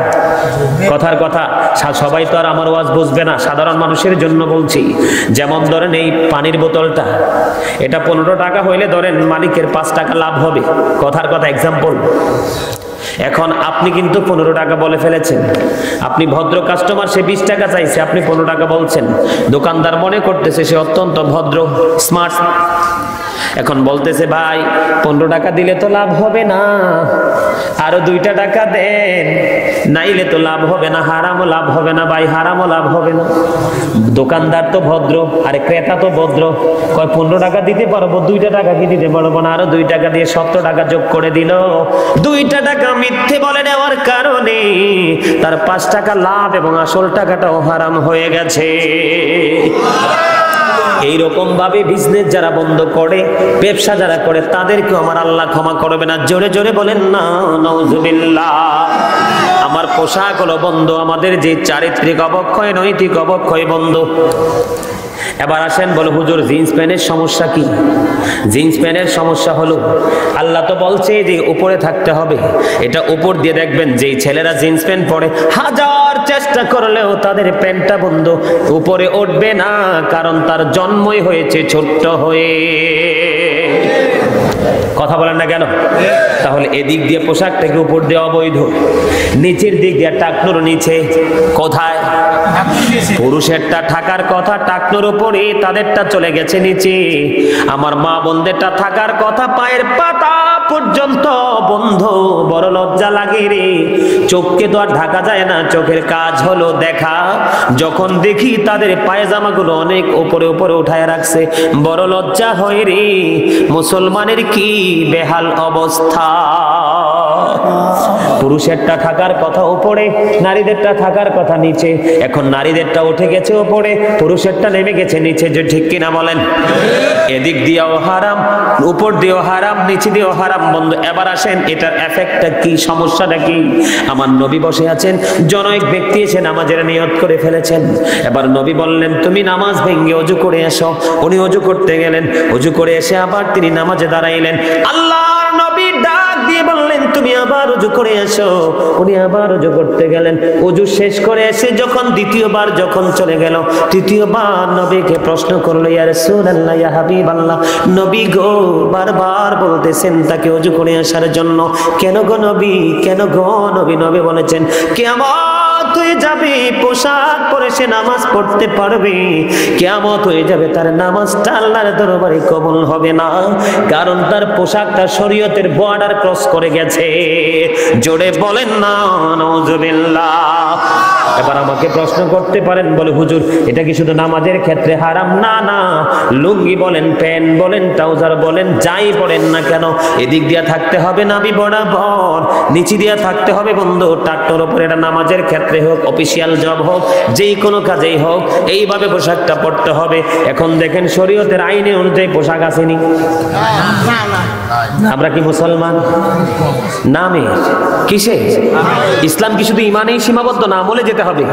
কথার কথা, সবাই তো আর আমার ওয়াজ বুঝবে না, সাধারণ মানুষের জন্য বলছি। যেমন ধরেন এই পানির বোতলটা, এটা 15 টাকা হইলে ধরেন মালিকের 5 টাকা লাভ হবে। কথার কথা, এক্সাম্পল। এখন আপনি কিন্তু 15 টাকা বলে ফেলেছেন, আপনি ভদ্র কাস্টমার, সে 20 টাকা চাইছে, আপনি 15 টাকা বলছেন। দোকানদার মনে করতেছে সে অত্যন্ত ভদ্র, স্মার্ট। এখন বলতেছে ভাই 15 টাকা দিলে তো লাভ হবে না, আরো 2টা টাকা দেন, নাইলে তো লাভ হবে না, হারামও লাভ হবে না ভাই, হারামও লাভ হবে না। দোকানদার তো ভদ্র, আরে ক্রেতা তো ভদ্র, কয় 15 টাকা দিতে পারবো, 2টা টাকা কি দিতে পারবো না, আরো 2 টাকা দিয়ে 70 টাকা যোগ করে দিল। 2টা টাকা মিথ্যে বলে নেওয়ার কারণে তার 5 টাকা লাভ এবং আসল টাকাটাও হারাম হয়ে গেছে। এইরকম ভাবে বিজনেস যারা বন্ধ করে, ব্যবসা যারা করে, তাদেরকেও আমার আল্লাহ ক্ষমা করবে না। জোরে জোরে বলেন না নাউজুবিল্লাহ। আমার পোশাক হলো বন্ধ আমাদের যে চারিত্রিক অবক্ষয়, নৈতিক অবক্ষয় বন্ধ। এবার আসেন, বলো হুজুর জিন্স প্যান্টের সমস্যা কি? জিন্স প্যান্টের সমস্যা হলো আল্লাহ তো বলছে যে উপরে থাকতে হবে, এটা উপর দিয়ে দেখবেন যেই ছেলেরা জিন্স প্যান্ট পরে হাজার চেষ্টা করলেও তাদের প্যান্টটা বন্ধ উপরে উঠবে না, কারণ তার জন্মই হয়েছে ছোট্ট হয়ে। কথা বলেন না কেন? তাহলে এদিক দিয়ে পোশাকটাকে উপর দিয়ে অবৈধ, নিচের দিক দিয়ে টাকনুর নিচে। কোথায়? পুরুষেরটা থাকার কথা টাকনুর উপরে, তাদেরটা চলে গেছে নিচে। আমার মা বোনদেরটা থাকার কথা পায়ের পাতা পর্যন্ত বন্ধ। বড় লজ্জা লাগে রে, চোখকে তো আর ঢাকা যায় না, চোখের কাজ হলো দেখা। যখন দেখি তাদের পায়জামাগুলো অনেক উপরে উপরে উঠায় রাখছে, বড় লজ্জা হয় রে। মুসলমানের কি বেহাল অবস্থা। পুরুষেরটা থাকার কথা উপরে, নারীদেরটা থাকার কথা নিচে। এখন নারীদেরটা উঠে গেছে উপরে, পুরুষেরটা নেমে গেছে নিচে। যে ঠিক কিনা বলেন? এদিক দিয়েও হারাম, উপর দিয়েও হারাম, নিচে দিয়েও হারাম বন্ধু। এবার আসেন এটার এফেক্টটা কি, সমস্যাটা কি? আমার নবী বসে আছেন, জনৈক ব্যক্তি এসে নামাজের নিয়ত করে ফেলেছেন। এবার নবী বললেন তুমি নামাজ ভেঙে অজু করে এসো। উনি অজু করতে গেলেন, অজু করে এসে আবার তিনি নামাজে দাঁড়াইলেন। আল্লাহর নবী ডাক দিয়ে বললেন তুমি আবার অজু করে এসো। উনি আবার অজু করতে গেলেন, অজু শেষ করে এসে যখন দ্বিতীয়বার যখন চলে গেল, তৃতীয়বার নবীকে প্রশ্ন করলো ইয়া রাসূলুল্লাহ, ইয়া হাবিবাল্লাহ, নবী গো বারবার বলতেছেন তাকে অজু করে আসার জন্য, কেন গো নবী, কেন গো নবী? নবী বলেছেন কিয়ামত হয়ে যাবে, পোশাক পরে সে নামাজ পড়তে পারবে, কিয়ামত হয়ে যাবে, তার নামাজটা আল্লাহর দরবারে কবুল হবে না, কারণ তার পোশাকটা শরীয়তের বর্ডার ক্রস করে গেছে। জোরে বলেন না নাউজুবিল্লাহ। এবার আমাকে প্রশ্ন করতে পারেন, বলে হুজুর এটা কি শুধু নামাজের ক্ষেত্রে হারাম? না না, লুঙ্গি বলেন, প্যান্ট বলেন, ট্রাউজার বলেন, যাই পড়েন না কেন, এদিক দিয়া থাকতে হবে নাভি বরাবর, নিচে দিয়া থাকতে হবে বন্ধু টাট্টর উপরে। এটা নামাজের ক্ষেত্রে হোক, অফিসিয়াল জব হোক, যেই কোনো কাজেই হোক, এইভাবে পোশাকটা পড়তে হবে। এখন দেখেন শরীয়তের আইনে অনুযায়ী পোশাক আসেনি। আমরা কি মুসলমান? নামে কিসে? ইসলাম কি শুধু ইমানেই সীমাবদ্ধ? না, আমলে যেতে হবে।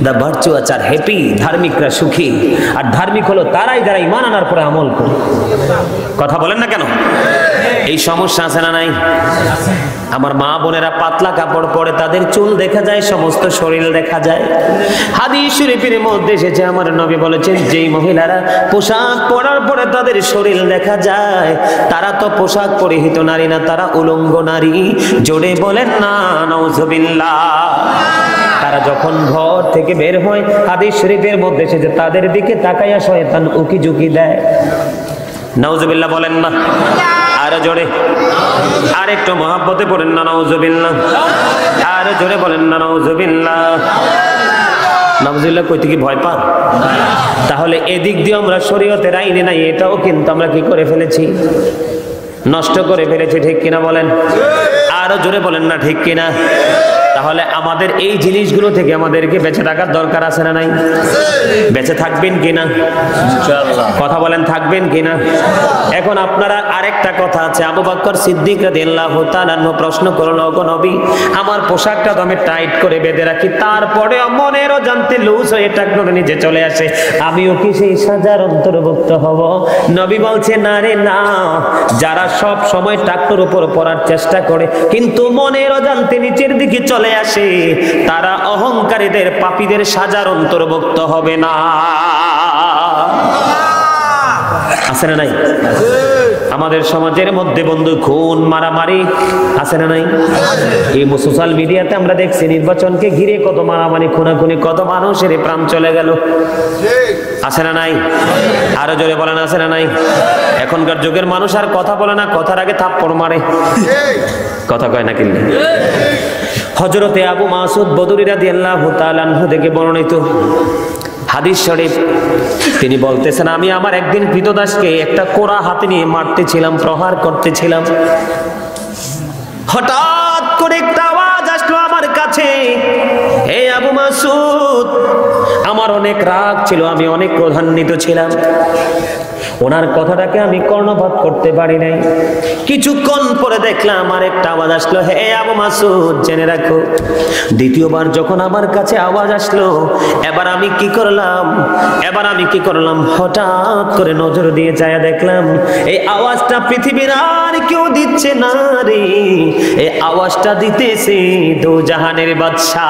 দ্য ভার্চুয়াস আর হ্যাপি, ধার্মিকরা সুখী। আর ধার্মিক হলো তারাই যারা ঈমান আনার পরে আমল করে। কথা বলেন না কেন? এই সমস্যা আছে না নাই? আমার মা বোনেরা পাতলা কাপড় পরে, তাদের চুল দেখা যায়, সমস্ত শরীর দেখা যায়। হাদিস শরীফের মধ্যে এসেছে, আমার নবী বলেছেন, যেই মহিলারা পোশাক পরার পরে তাদের শরীর দেখা যায়, তারা তো পোশাক পরিহিত নারী না, তারা উলঙ্গ নারী। জোরে বলেন না নাউজুবিল্লাহ। তারা যখন ঘর থেকে বের হয়, হাদিস শরীফের মধ্যে এসেছে, তাদের দিকে তাকাইয়া শয়তান উকি ঝুঁকি দেয়। নাউজুবিল্লাহ বলেন না? আর জোরে, আর একটু মহাব্বতে পড়েন না নাউজুবিল্লাহ। আর জোরে বলেন না নাউজুবিল্লাহ। নাউজুবিল্লাহ কইতে কি ভয় পান? তাহলে এদিক দিয়ে আমরা শরীয়তের আইনে নাই, এটাও কিন্তু আমরা কি করে ফেলেছি? নষ্ট করে ফেলেছি। ঠিক কিনা বলেন? আরো জোরে বলেন না ঠিক কিনা? তাহলে আমাদের এই জিনিসগুলো থেকে আমাদেরকে বেঁচে থাকার দরকার আছে না নাই? বেঁচে থাকবেন কিনা? কথা বলেন, থাকবেন কিনা? এখন আপনারা আরেকটা কথা আছে, আবু বকর সিদ্দিক রাদিয়াল্লাহু তাআলা প্রশ্ন করলো, ওগো নবী, আমার পোশাকটা তো আমি টাইট করে বেঁধে রাখি, তারপরে মনেরও জানতে লুজ হয়ে টাকনোর নিচে চলে আসে, আমিও কি সেই সাজার অন্তর্ভুক্ত হব? নবী বলছে, না রে না। যারা সব সময় টাকনোর উপর পড়ার চেষ্টা করে কিন্তু মনেরও জানতে নিচের দিকে চলে আসে, তারা অহংকারীদের, পাপীদের সাজার অন্তর্ভুক্ত হবে না। আছে না নাই? আমাদের সমাজের মধ্যে বন্ধু খুন মারামারি আছে না নাই? এই সোশ্যাল মিডিয়াতে আমরা দেখছি নির্বাচনকে ঘিরে কত মারামারি, খুনাখুনি, কত মানুষের প্রাণ চলে গেল। আছে না নাই? আরো জোরে বলেন, আছে না নাই? এখনকার যুগের মানুষ আর কথা বলে না, কথার আগে থাপ্পড় মারে। কথা কয় না কিন্তু। হযরতে আবু মাসউদ বদরি রাদিয়াল্লাহু তাআলা আনহু থেকে বর্ণিত হাদিস শরীফ, তিনি বলতেছেন, আমি আমার একদিন ক্রীতদাসকে একটা কোড়া হাতে নিয়ে মারতেছিলাম, প্রহার করতেছিলাম। হঠাৎ করে একটা আওয়াজ আসলো আমার কাছে, হে আবু মাসউদ। আমার অনেক রাগ ছিল, আমি অনেক ক্রোধান্বিত ছিলাম। ওনার কথাটাকে আমি কর্ণপাত করতে পারি নাই। কিছুক্ষণ পরে দেখলাম আমার একটা আওয়াজ আসলো, হে আবু মাসউদ, জেনে রাখো। দ্বিতীয়বার যখন আমার কাছে আওয়াজ আসলো, এবার আমি কি করলাম, হঠাৎ করে নজর দিয়ে চায়া দেখলাম এই আওয়াজটা পৃথিবীর আর কেউ দিচ্ছে না রে, এই আওয়াজটা দিতেছে দোজাহানের বাদশা।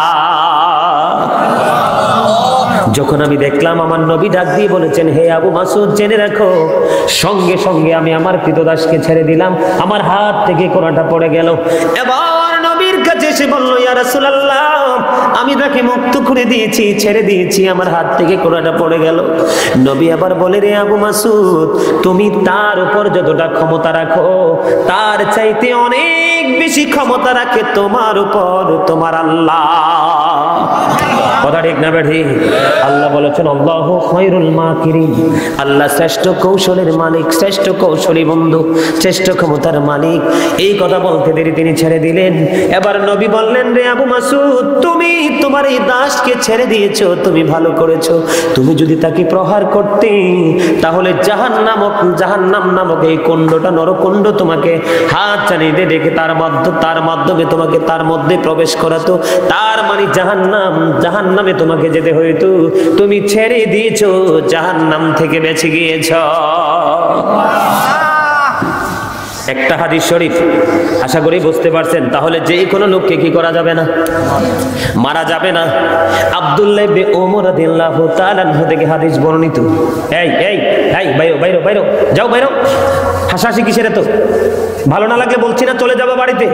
যখন আমি দেখলাম, আমার নবী ডাক দিয়ে বলেছেন, হে আবু মাসউদ, জেনে রাখো। সঙ্গে সঙ্গে আমি আমার ক্রীতদাসকে ছেড়ে দিলাম, আমার হাত থেকে কোড়াটা পড়ে গেল। এবার নবীর কাছে এসে বলল, ইয়া রাসূলুল্লাহ, আমি তাকে মুক্ত করে দিয়েছি, ছেড়ে দিয়েছি, আমার হাত থেকে কোড়াটা পড়ে গেল। নবী আবার বলে, রে আবু মাসউদ, তুমি তার উপর যতটা ক্ষমতা রাখো, তার চাইতে অনেক বেশি ক্ষমতা রাখে তোমার উপর তোমার আল্লাহ। কথা ঠিক না বেঠি? আল্লাহ বলেছেন, আল্লাহু খায়রুল মাকিরিন, আল্লাহ শ্রেষ্ঠ কৌশলের মালিক, শ্রেষ্ঠ কৌশলী বন্ধু, শ্রেষ্ঠ ক্ষমতার মালিক। এই কথা বলতে দেরি তিনি ছেড়ে দিলেন। এবার নবী বললেন, রে আবু মাসউদ, তুমি তোমার এই দাসকে ছেড়ে দিয়েছো, তুমি ভালো করেছো। তুমি যদি তাকে প্রহার করতে, তাহলে জাহান্নাম নামক এই কুণ্ডটা, নরকুণ্ড, তোমাকে হাত চালিয়ে ডেকে তার মাধ্যমে তোমাকে তার মধ্যে প্রবেশ করাতো। তার মানে জাহান্নামে তোমাকে যেতে হইতো। তুমি ছেড়ে দিয়েছো, জাহান্নাম থেকে বেঁচে গিয়েছো। একটা হাদিস শরীফ, আশা করি বুঝতে পারছেন। তাহলে যে কোনো লোককে কি করা যাবে না, মারা যাবে না। আব্দুল্লাহ ইবনে ওমর রাদিয়াল্লাহু তাআলা আনহু থেকে হাদিস বর্ণিত। এই বাইরো যাও, বাইরো। হাসাহাসি কিসের? তো ভালো না লাগলে বলছি না, চলে যাবো বাড়িতে।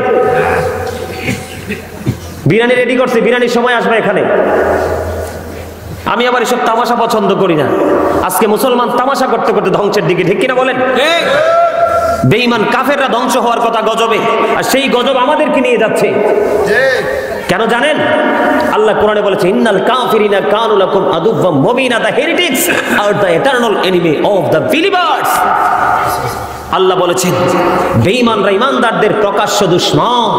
বিরিয়ানি রেডি করছে, বিরিয়ানির সময় আসবে এখানে। আমি আবার এসব তামাশা পছন্দ করি না। আজকে মুসলমান তামাশা করতে করতে ধ্বংসের দিকে, ঠিক কিনা বলেন? বেঈমান কাফেররা ধ্বংস হওয়ার কথা গজবে, আর সেই গজব আমাদেরকে নিয়ে যাচ্ছে। কেন জানেন? আল্লাহ কোরআনে বলেছে, ইন্নাল কাফিরিনা কানু লাকুম আদুওয়াম মুবিনা, the heretics are the eternal enemy of the believers. আল্লাহ বলেছেন, বেঈমানরা ঈমানদারদের প্রকাশ্য দুশমন।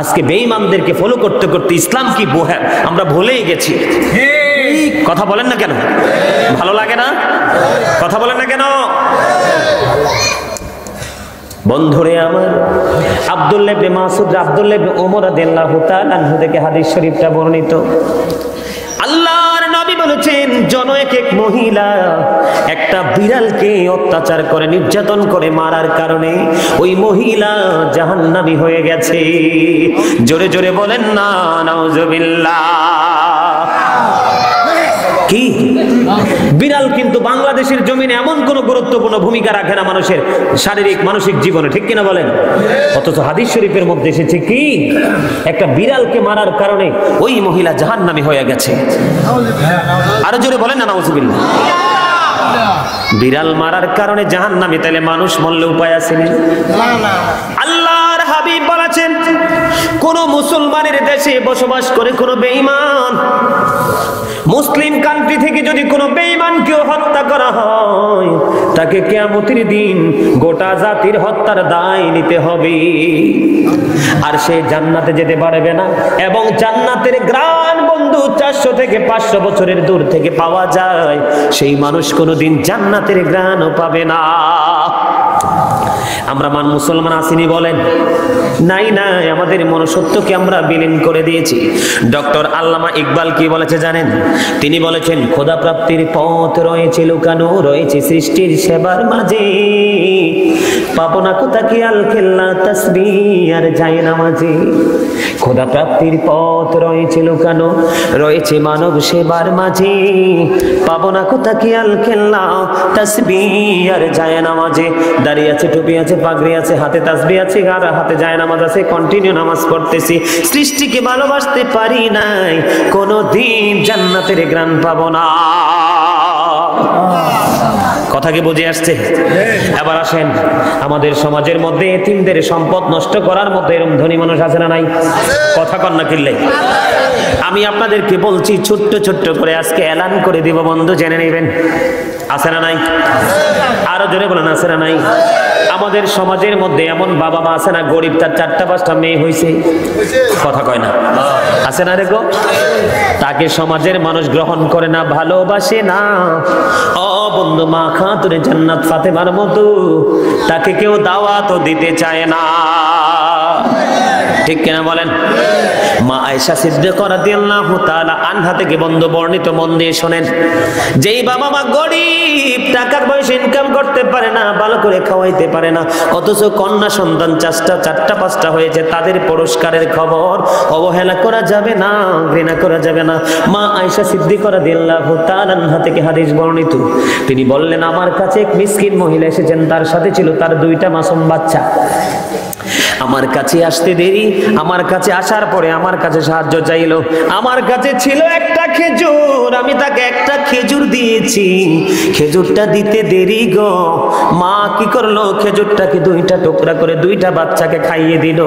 আজকে বেঈমানদেরকে ফলো করতে করতে ইসলাম কি আমরা ভুলেই গেছি। কথা বলেন না কেন? ভালো লাগে না? কথা বলেন না কেন? বন্ধুরে আমার, আব্দুল্লাহ ইবনে মাসউদ, আব্দুল্লাহ ইবনে ওমর রাদিয়াল্লাহু তাআলা আনহু থেকে হাদিস শরীফটা বর্ণিত। আল্লাহর নবী বলেছেন, জনৈক এক মহিলা একটা বিড়ালকে অত্যাচার করে, নির্যাতন করে মারার কারণে ওই মহিলা জাহান্নামী হয়ে গেছে। জোরে জোরে বলেন না নাউজুবিল্লাহ। কি বিড়াল কিন্তু বাংলাদেশের জমিনে এমন কোন গুরুত্বপূর্ণ ভূমিকা রাখে না মানুষের শারীরিক মানসিক জীবনে, ঠিক কিনা বলেন? অথচ হাদিস শরীফের মধ্যে এসেছে কি, একটা বিড়ালকে মারার কারণে ওই মহিলা জাহান্নামী হয়ে গেছে। আরো জোরে বলেন না নাউজুবিল্লাহ। বিড়াল মারার কারণে জাহান্নামী, তাহলে মানুষ মরলে উপায় আছে না? আল্লাহর হাবিব বলেছেন, কোন মুসলমানের দেশে বসবাস করে কোন বেঈমান, মুসলিম কান্ট্রি থেকে যদি কোনো বেঈমানকেও হত্যা করা হয়, তাকে কিয়ামতের দিন গোটা জাতির হত্যার দায় নিতে হবে। আর সে জান্নাতে যেতে পারবে না, এবং জান্নাতের গ্রাণ বন্ধু 400 থেকে 500 বছরের দূর থেকে পাওয়া যায়, সেই মানুষ কোনোদিন জান্নাতের গ্রাণও পাবে না। আমরা মুসলমান আসিনি বলেন? নাই নাই, আমাদের মনুষ্যত্বকে আমরা বিলীন করে দিয়েছি। ডক্টর আল্লামা ইকবাল কি বলেছে জানেন? তিনি বলেছেন, খোদা প্রাপ্তির পথ রয়েছে লুকানো, রয়েছে সৃষ্টির সেবার মাঝে, পাবো না কোথা খেয়াল খেলনা তাসবিহ আর জায়নামাজে। খোদা প্রাপ্তির পথ রয়েছে লুকানো, রয়েছে মানব সেবার মাঝে, পাবো না কোথা খেয়াল খেলনা তাসবিহ আর জায়নামাজে। দাঁড়িয়ে আছে, টুপি আছে, পাগড়ি আছে, হাতে তাসবিহ আছে, আর হাতে জায়নামাজ আছে, কন্টিনিউ নামাজ পড়তেছি, সৃষ্টিকে ভালোবাসতে পারি নাই, কোনদিন জান্নাতের গ্রাণ পাবো না। কথা কি বুঝে আসছে? এবার আসেন, আমাদের সমাজের মধ্যে এতিমদের সম্পদ নষ্ট করার মতো এরকম ধনী মানুষ আছে না নাই? কথা কন না কিনলে। আমি আপনাদেরকে বলছি, ছোট্ট ছোট্ট করে আজকে এলান করে দিব, বন্ধু জেনে নেবেন, আছে না নাই? আরো জোরে বলেন, আছে না নাই? আমাদের সমাজের মধ্যে এমন বাবা মা আছে না, গরিব, তার 4টা-5টা মেয়ে হয়েছে, কথা কয় না, আছে না রে গো? তাকে সমাজের মানুষ গ্রহণ করে না, ভালোবাসে না। ও বন্ধু, মা খাতুনে জান্নাত ফাতেমার মতো তাকে কেউ দাওয়াতও দিতে চায় না, ঠিক কিনা বলেন? মা আয়েশা সিদ্দিকা রাদিয়াল্লাহু তাআলা আনহা থেকে বন্ধু বর্ণিত, মন দিয়ে শোনেন। যেই বাবা মা গরিব, টাকার পয়সা ইনকাম করতে পারে না, ভালো করে খাওয়াইতে পারে না, অথচ কন্যা সন্তান 4টা-5টা হয়েছে, তাদের পুরস্কারের খবর অবহেলা করা যাবে না, ঘৃণা করা যাবে না। মা আয়েশা সিদ্দিকা রাদিয়াল্লাহু তাআলা আনহা থেকে হাদিস বর্ণিত, তিনি বললেন, আমার কাছে এক মিসকিন মহিলা এসেছেন, তার সাথে ছিল তার 2টা মাসুম বাচ্চা। আমার কাছে আসতে দেরি, আমার কাছে আসার পরে আমার কাছে সাহায্য চাইলো। আমার কাছে ছিল একটা খেজুর, আমি তাকে একটা খেজুর দিয়েছি, খেজুরটা দিতে দেরি গো। মা কি করলো, খেজুরটাকে 2টা টুকরা করে 2টা বাচ্চাকে খাইয়ে দিল।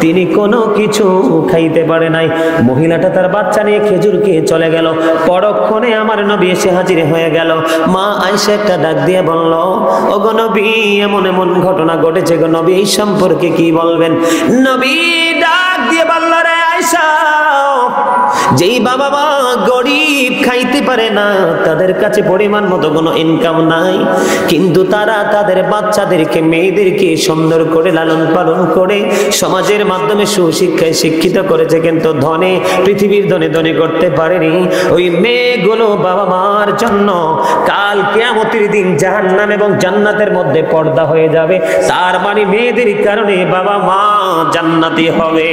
তিনি কোনো কিছু খাইতে পারে নাই। মহিলাটা তার বাচ্চা নিয়ে খেজুর খেয়ে চলে গেল। পরক্ষণে আমার নবী এসে হাজির হয়ে গেল। মা আয়েশা একটা ডাক দিয়ে বলল, ওগো নবী, এমন এমন ঘটনা ঘটেছে গো নবী, এই সম্পর্কে কি বলবেন? নবী ডাক দিয়ে বলল, রে আয়েশা, যেই বাবা মা গরিব, খাইতে পারে না, তাদের কাছে পরিমাণ মতো কোনো ইনকাম নাই, কিন্তু তারা তাদের বাচ্চাদেরকে, মেয়েদেরকে সুন্দর করে লালন পালন করে সমাজের মাধ্যমে সুশিক্ষায় শিক্ষিত করেছে, কিন্তু ধনে, পৃথিবীর ধনে ধনে করতে পারেনি। ওই মেয়েগুলো বাবা মার জন্য কাল কিয়ামতের দিন জাহান্নাম এবং জান্নাতের মধ্যে পর্দা হয়ে যাবে। তার মানে মেয়েদের কারণে বাবা মা জান্নাতি হবে।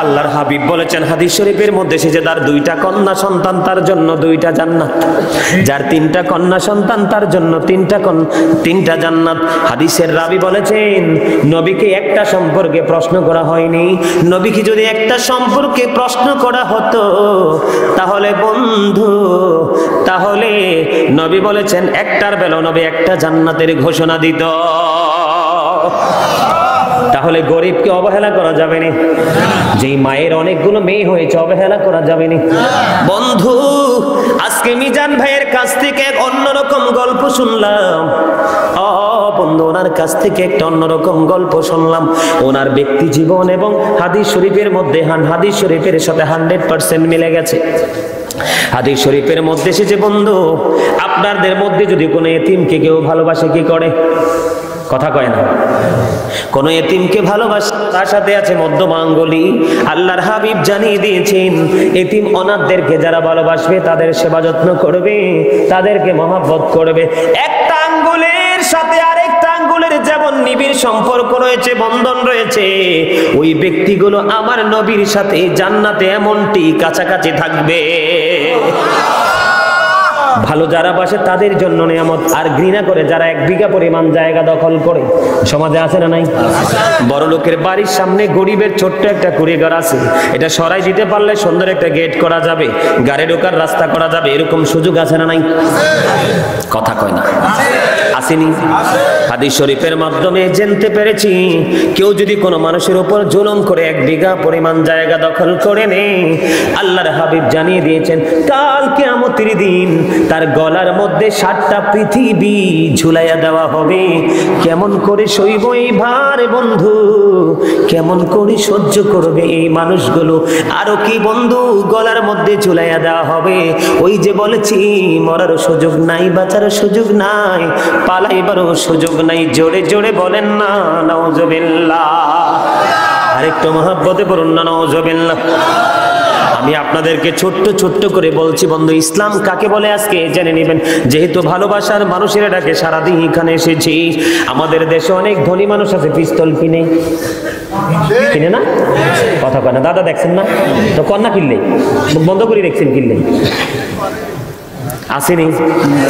আল্লাহর হাবিব বলেছেন হাদিস শরীফের মধ্যে, সে যে তার 2টা কন্যা সন্তান, তার জন্য 2টা জান্নাত, যার 3টা কন্যা সন্তান, তার জন্য 3টা জান্নাত। হাদিসের রাবী বলেছেন, নবীকে একটা সম্পর্কে প্রশ্ন করা হয়নি। নবীকে যদি একটা সম্পর্কে প্রশ্ন করা হতো, তাহলে বন্ধু, তাহলে নবী বলেছেন একটার বেলা নবী একটা জান্নাতের ঘোষণা দিত। তাহলে গরিবকে অবহেলা করা যাবে না, যেই মায়ের অনেকগুলো মেয়ে হয়েছে অবহেলা করা যাবে না। বন্ধু, আজকে মিজান ভাইয়ের কাছ থেকে এক অন্যরকম গল্প শুনলাম। বন্ধু, ওনার কাছ থেকে একটা অন্যরকম গল্প শুনলাম। ওনার ব্যক্তি জীবন এবং হাদিস শরীফের মধ্যে হাদিস শরীফের সাথে 100% মিলে গেছে। হাদিস শরীফের মধ্যে এসেছে, বন্ধু আপনাদের মধ্যে যদি কোনো এতিমকে কেউ ভালোবাসে, কি করে? কথা কয় না। কোন এতিমকে ভালোবাসে, তার সাথে আছে মধ্যমা আঙ্গুলি। আল্লাহর হাবিব জানিয়ে দিয়েছেন, এতিম অনাথদেরকে যারা ভালোবাসবে, তাদের সেবা যত্ন করবে, তাদেরকে মহব্বত করবে। একটা আঙ্গুলের সাথে আরেকটা আঙ্গুলের যেমন নিবিড় সম্পর্ক রয়েছে, বন্ধন রয়েছে, ওই ব্যক্তিগুলো আমার নবীর সাথে জান্নাতে এমনটি কাছাকাছি থাকবে। ভালো যারা বাসে তাদের জন্য নিয়ামত, আর ঘৃণা করে যারা 1 বিঘা পরিমাণ জায়গা দখল করে, সমাজে আছে না নাই? বড় লোকের বাড়ির সামনে গরিবের ছোট্ট একটা কুড়িঘর আছে, এটা সরাই দিতে পারলে সুন্দর একটা গেট করা যাবে, গাড়ি ঢোকার রাস্তা করা যাবে, এরকম সুযোগ আছে না নাই? কথা কয় না, আসেনি? হাদিস শরীফের মাধ্যমে জানতে পেরেছি, কেউ যদি কোনো মানুষের উপর জুলুম করে 1 বিঘা পরিমাণ জায়গা দখল করে নেয়, আল্লাহর হাবিব জানিয়ে দিয়েছেন, কাল কিয়ামতের দিন তার গলার মধ্যে 7টা পৃথিবী ঝুলাইয়া দেওয়া হবে। কেমন করে সইব এই ভার বন্ধু, কেমন করে সহ্য করবে এই মানুষগুলো? আরো কি বন্ধু, গলার মধ্যে ঝুলাইয়া দেওয়া হবে। ওই যে বলেছি, মরার সুযোগ নাই, বাঁচার সুযোগ নাই, পালাইবারও সুযোগ নাই। জোরে জোরে বলেন না নাউজুবিল্লাহ। আরেকটু মহব্বতে বলুন না নাউজুবিল্লাহ। আমি আপনাদেরকে ছোট্ট ছোট্ট করে বলছি বন্ধু, ইসলাম কাকে বলে আজকে জেনে নেবেন। যেহেতু ভালোবাসার মানুষের ডাকে সারাদিন এখানে এসেছি। আমাদের দেশে অনেক ধনী মানুষ আছে, পিস্তল কিনে না? কথা কয় না। দাদা দেখছেন না তো, কন্যা কিনলে বন্ধ করে রেখছেন, কিনলে আসেনি?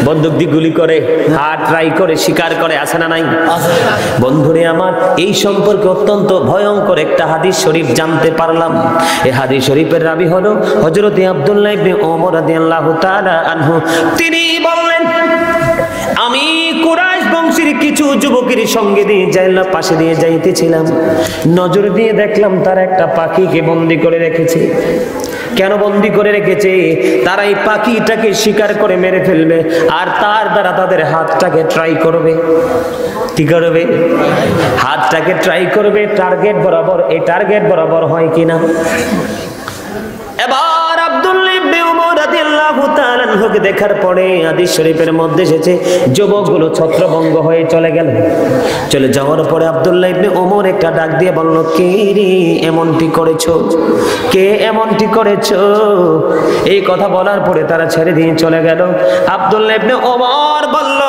বন্দুক দিয়ে গুলি করে, আর ট্রাই করে, শিকার করে, আসে না নাই? বন্ধুরে আমার, এই সম্পর্কে অত্যন্ত ভয়ঙ্কর একটা হাদিস শরীফ জানতে পারলাম। এই হাদিস শরীফের রাবী হলো হযরত আব্দুল্লাহ ইবনে ওমর রাদিয়াল্লাহু তাআলা আনহু। তিনি বললেন, আমি কুরাইশ বংশের কিছু যুবকের সঙ্গে দিয়ে পাশে দিয়ে যাইতেছিলাম, নজর দিয়ে দেখলাম তারা একটা পাখিকে বন্দী করে রেখেছে। কেন বন্দী করে রেখেছে? তারা এই পাখিটাকে শিকার করে মেরে ফেলবে, আর তার দ্বারা তাদের হাতটাকে ট্রাই করবে। কি করবে? হাতটাকে ট্রাই করবে টার্গেট বরাবর। এই টার্গেট বরাবর হয় কিনা? এবার আব্দুল্লাহ ইবনে ওমর রাদিয়াল্লাহু তাআলা আনহুকে দেখার পরে হাদিস শরীফের মধ্যে এসেছে, যুবকগুলো ছত্রভঙ্গ হয়ে চলে গেল। চলে যাওয়ার পরে আব্দুল্লাহ ইবনে ওমর একটা ডাক দিয়ে বলল, কে রে এমনটি করেছো? কে এমনটি করেছো? এই কথা বলার পরে তারা ছেড়ে দিয়ে চলে গেল। আব্দুল্লাহ ইবনে ওমর বলল,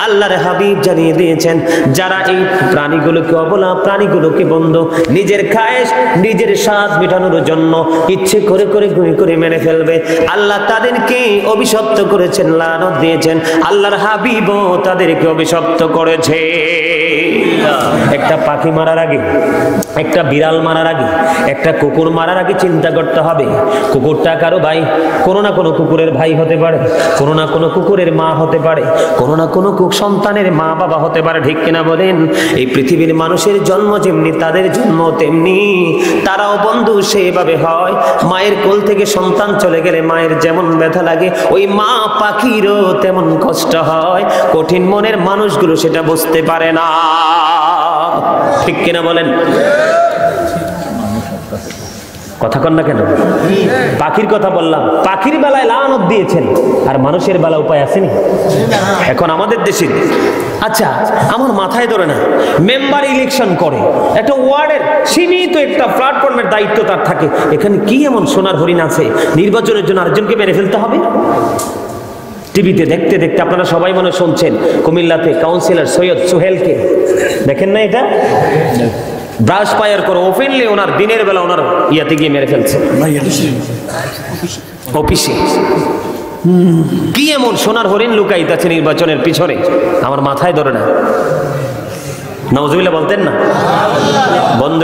আল্লাহর হাবিব জানিয়ে দিয়েছেন, যারা এই প্রাণীগুলোকে অবলা, প্রাণীগুলোকে বন্ধু নিজের খায়েশ, নিজের স্বাদ মেটানোর জন্য ইচ্ছে করে করে গুলি করে মেরে ফেলবে, আল্লাহ তাদেরকে অভিশপ্ত করেছেন, লানত দিয়েছেন। আল্লাহর হাবিবও তাদেরকে অভিশপ্ত করেছে। একটা পাখি মারার আগে, একটা বিড়াল মারার আগে, একটা কুকুর মারার আগে চিন্তা করতে হবে, কুকুরটা কারো ভাই, কোনো না কোনো কুকুরের ভাই হতে পারে, কোনো না কোনো কুকুরের মা হতে পারে, কোনো না কোনো সন্তানের মা বাবা হতে পারে। ঠিক কিনা বলেন? এই পৃথিবীর মানুষের জন্ম যেমনি, তাদের জন্ম তেমনি, তারাও বন্ধু সেভাবে হয়। মায়ের কোল থেকে সন্তান চলে গেলে মায়ের যেমন ব্যথা লাগে, ওই মা পাখিরও তেমন কষ্ট হয়। কঠিন মনের মানুষগুলো সেটা বুঝতে পারে না। ঠিক কিনা বলেন? কথা কন না কেন? পাখির কথা বললাম, পাখির বেলায় লানত দিয়েছেন, আর মানুষের বেলা উপায় আসেনি। এখন আমাদের দেশে, আচ্ছা আমার মাথায় ধরে না, মেম্বার ইলেকশন করে, একটা ওয়ার্ডের সীমিত একটা প্ল্যাটফর্মের দায়িত্ব তার থাকে। এখানে কি এমন সোনার হরিণ আছে নির্বাচনের জন্য আরেকজনকে মেরে ফেলতে হবে? টিভিতে দেখতে দেখতে আপনারা সবাই মনে শুনছেন, কুমিল্লাতে কাউন্সিলর সৈয়দ সোহেলকে দেখেন না? এটা ব্রাশ ফায়ার করে ওপেনলি ওনার দিনের বেলা ওনার ইয়াতে গিয়ে মেরে ফেলছে অফিসে। কি এমন সোনার হরিণ লুকাইতেছে নির্বাচনের পিছনে, আমার মাথায় ধরে না। নাউজুবিল্লাহ বলতেন না? বন্ধু